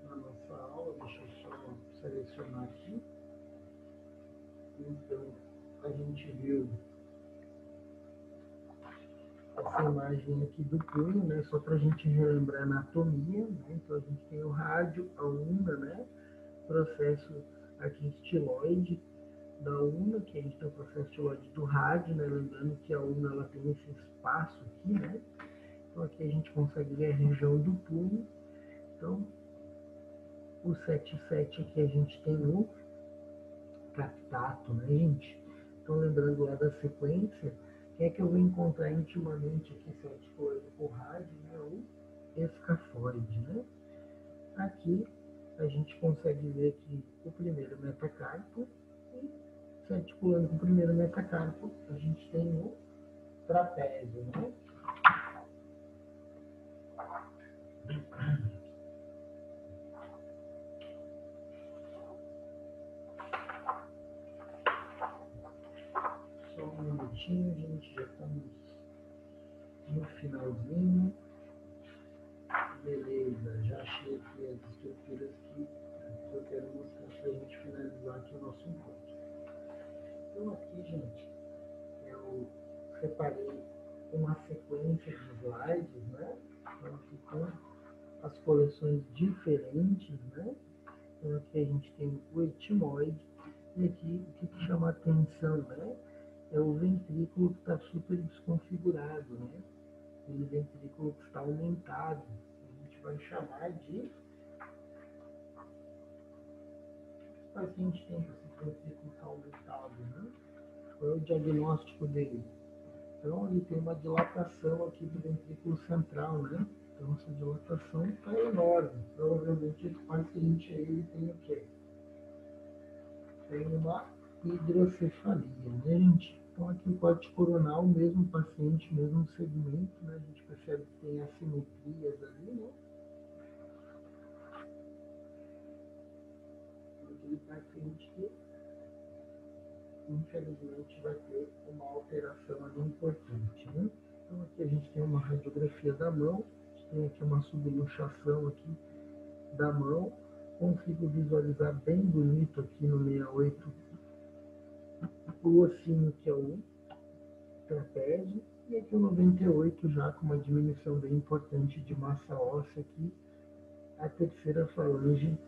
na nossa aula, deixa eu só selecionar aqui. Então, a gente viu essa imagem aqui do punho, né? Só para a gente relembrar a anatomia, né? Então, a gente tem o rádio, a una, né? Processo aqui estiloide da una, que a gente tem o processo estiloide do rádio, né? Lembrando que a una, ela tem esse espaço aqui, né? Então, aqui a gente consegue ver a região do punho. Então, o 77 aqui a gente tem o captato, né, gente? Então, lembrando lá da sequência, quem é que eu vou encontrar intimamente aqui, se eu articulando com o rádio, né? O escafoide, né? Aqui, a gente consegue ver aqui o primeiro metacarpo e, se articulando com o primeiro metacarpo, a gente tem o trapézio, né? Só um minutinho, gente, já estamos no finalzinho. Beleza, já achei aqui as estruturas que eu quero mostrar para a gente finalizar aqui o nosso encontro. Então aqui, gente, eu separei uma sequência de slides, né? Então aqui com as coleções diferentes, né? Então aqui a gente tem o etimoide, e aqui o que chama a atenção, né? É o ventrículo que está super desconfigurado, né? O ventrículo que está aumentado. A gente vai chamar de... O paciente tem esse ventrículo está aumentado, né? Qual é o diagnóstico dele? Então, ele tem uma dilatação aqui do ventrículo central, né? Então, essa dilatação está enorme. Provavelmente, esse paciente aí, ele tem o quê? Tem uma hidrocefalia, né, gente? Então, aqui o corte coronal, mesmo paciente, mesmo segmento, né? A gente percebe que tem assimetrias ali, né? Aquele paciente que, infelizmente, vai ter uma alteração ali importante, né? Então, aqui a gente tem uma radiografia da mão, a gente tem aqui uma subluxação aqui da mão, consigo visualizar bem bonito aqui no 68 o ossinho que é o trapézio, e aqui o 98 já com uma diminuição bem importante de massa óssea aqui, a terceira falange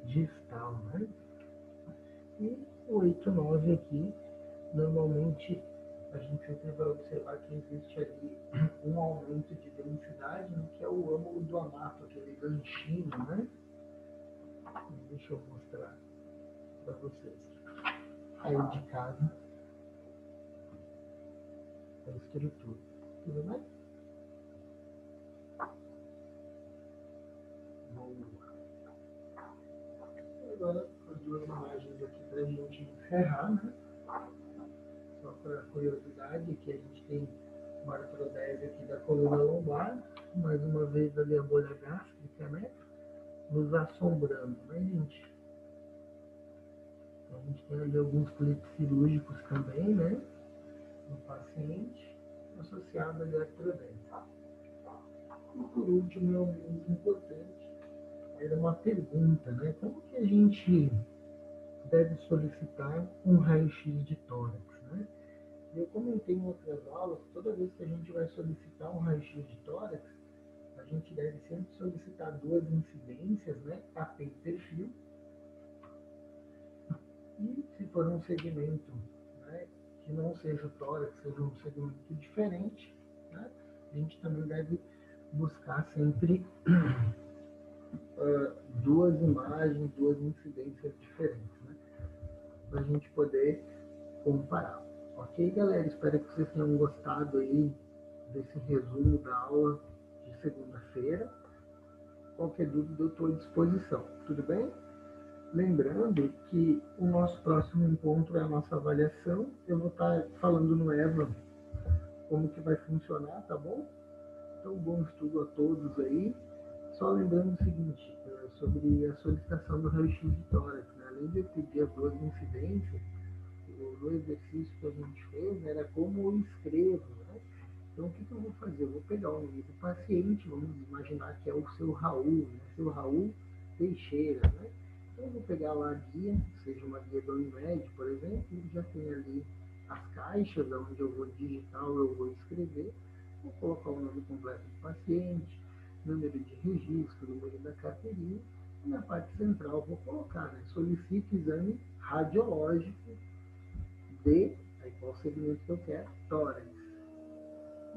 distal, né? E o 89 aqui, normalmente a gente sempre vai observar que existe ali um aumento de densidade, né, que é o âmago do amato, aquele ganchinho, né? Deixa eu mostrar para vocês. Aí de casa, a estrutura. Tudo bem? Vamos lá. Agora, as duas imagens aqui para a gente encerrar, né? Só para curiosidade, que a gente tem uma artrodese aqui da coluna lombar, mais uma vez ali a bolha gástrica, né? Nos assombrando, né, gente? Então, a gente tem ali alguns clipes cirúrgicos também, né? No paciente, associado ali à artrodese. E por último, é o menos importante, era uma pergunta, né? Como que a gente deve solicitar um raio-x de tórax, né? Eu comentei em outras aulas, toda vez que a gente vai solicitar um raio-x de tórax, a gente deve sempre solicitar duas incidências, né? AP e perfil. E se for um segmento, né, que não seja o tórax, seja um segmento diferente, né, a gente também deve buscar sempre duas imagens, duas incidências diferentes, né, para a gente poder comparar. Ok, galera? Espero que vocês tenham gostado aí desse resumo da aula de segunda-feira. Qualquer dúvida eu estou à disposição. Tudo bem? Lembrando que o nosso próximo encontro é a nossa avaliação. Eu vou estar falando no EVA como que vai funcionar, tá bom? Então, bom estudo a todos aí. Só lembrando o seguinte, sobre a solicitação do raio-x de tórax, né? Além de eu pedir as duas incidências, no exercício que a gente fez, né, era como eu escrevo, né? Então, o que eu vou fazer? Eu vou pegar o nome do paciente, vamos imaginar que é o seu Raul, né? Seu Raul Teixeira, né? Então, eu vou pegar lá a guia, seja uma guia da Unimed, por exemplo, e já tem ali as caixas onde eu vou digitar ou eu vou escrever, vou colocar o nome completo do paciente, número de registro, número da carteirinha, e na parte central eu vou colocar, né? Solicito exame radiológico de, aí qual segmento que eu quero, tórax.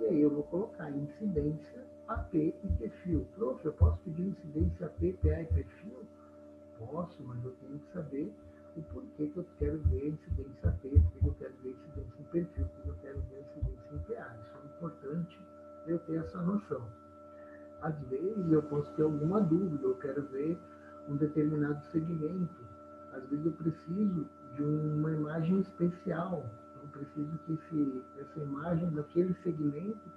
E aí eu vou colocar incidência, AP e perfil. Prof, eu posso pedir incidência AP, PA e perfil? Posso, mas eu tenho que saber o porquê que eu quero ver a incidência AP, porque eu quero ver a incidência em perfil, porque eu quero ver a incidência em PA. Isso é importante eu ter essa noção. Às vezes eu posso ter alguma dúvida, eu quero ver um determinado segmento. Às vezes eu preciso de uma imagem especial. Eu preciso que essa imagem daquele segmento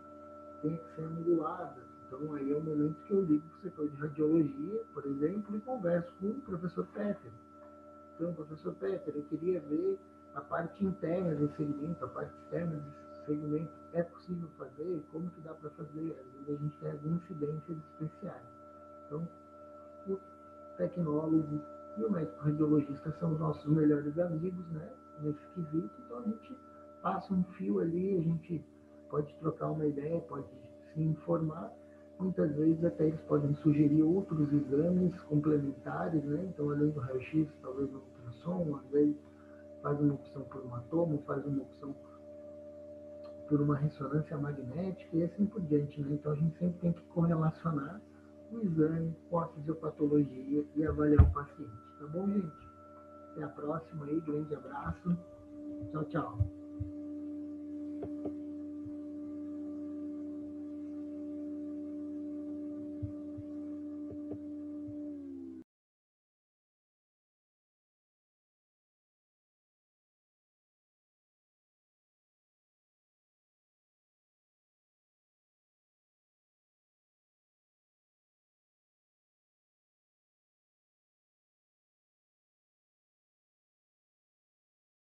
tenha que ser angulada. Então aí é o momento que eu ligo para o setor de radiologia, por exemplo, e converso com o professor Peter. Então, professor Peter, eu queria ver a parte interna desse segmento, a parte externa desse segmento. É possível fazer? Como que dá para fazer? Às vezes a gente tem as incidências especiais. Então, o tecnólogo e o médico radiologista são os nossos melhores amigos, né? Nesse quesito. Então, a gente passa um fio ali, a gente pode trocar uma ideia, pode se informar. Muitas vezes até eles podem sugerir outros exames complementares, né? Então, além do raio-x, talvez um ultrassom, às vezes faz uma opção por uma tomo, faz uma opção por uma ressonância magnética e assim por diante, né? Então, a gente sempre tem que correlacionar o exame com a fisiopatologia e avaliar o paciente. Tá bom, gente? Até a próxima aí, grande abraço. Tchau, tchau.